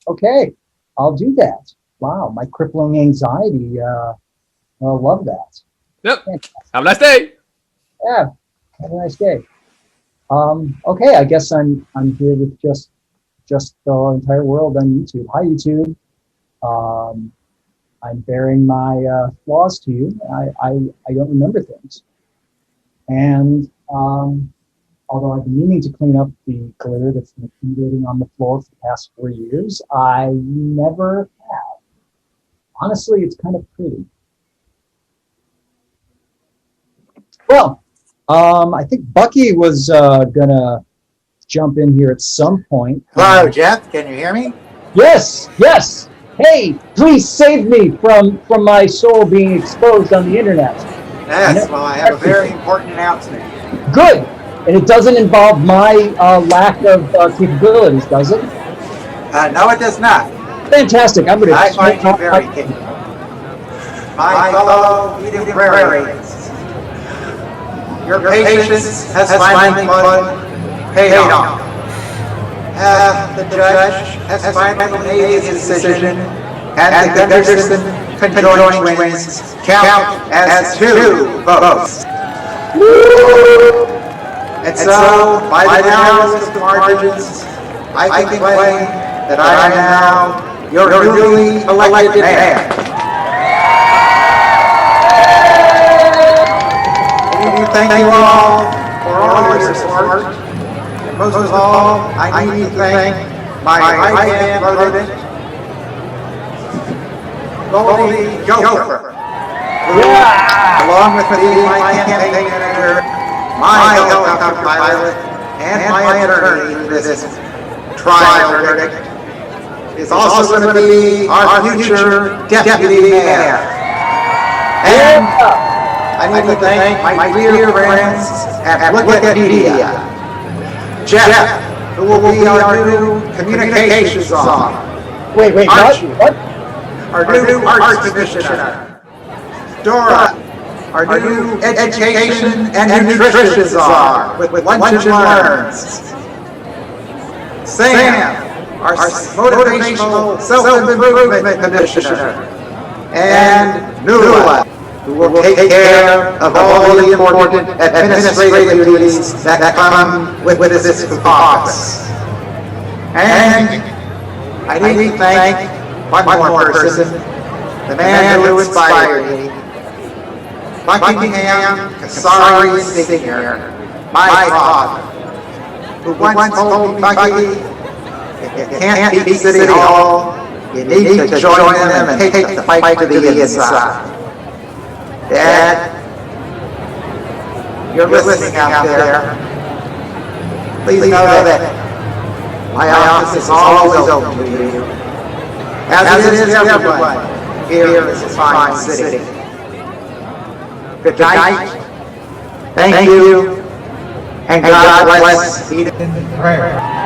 Okay, I'll do that. Wow, my crippling anxiety. I love that. Yep. Fantastic. Have a nice day. Yeah. Have a nice day. Okay, I guess I'm here with just the entire world on YouTube. Hi, YouTube. I'm bearing my flaws to you. I don't remember things. And although I've been meaning to clean up the glitter that's been accumulating on the floor for the past 4 years, I never have. Honestly, it's kind of pretty. Well, I think Bucky was gonna jump in here at some point. Hello, Jeff. Can you hear me? Yes. Hey, please save me from my soul being exposed on the internet. Yes, well, I have a very important announcement. Good. And it doesn't involve my lack of capabilities, does it? No, it does not. Fantastic. I'm going to... I find you very capable. My fellow Eden Prairies, your patience has finally paid off. The judge has finally made his decision, and the Gunderson conjoined twins count as 2 votes. And so, by the narrowest of margins, I can claim that I am now your newly elected mayor. Thank you all for all your support. And most of all, I need to thank my right-hand rodent, Goldie Gopher, who, along with me, my campaign manager, my helicopter pilot, and my attorney through this trial verdict is also going to be our future deputy mayor. And I need to thank my dear friends at Look at Media. Jeff, who will be our new communications officer. Wait, what? Our new arts commissioner. Dora, our new education and nutrition czar with Lunch and Learns. Sam, our motivational self-improvement commissioner. And Nuala, who will take care of all the important administrative duties that come with this office. And I need to thank one more person, the man who inspired me, Buckingham Kasari Sr., my father, who once told me, Bucky, if you can't beat City Hall, you need to join them and take the fight to the inside. Dad, you're listening out there. Please know that my office is always open to you, as it is to everyone here in this fine city. Good night. Thank you. And God bless Eden Prairie.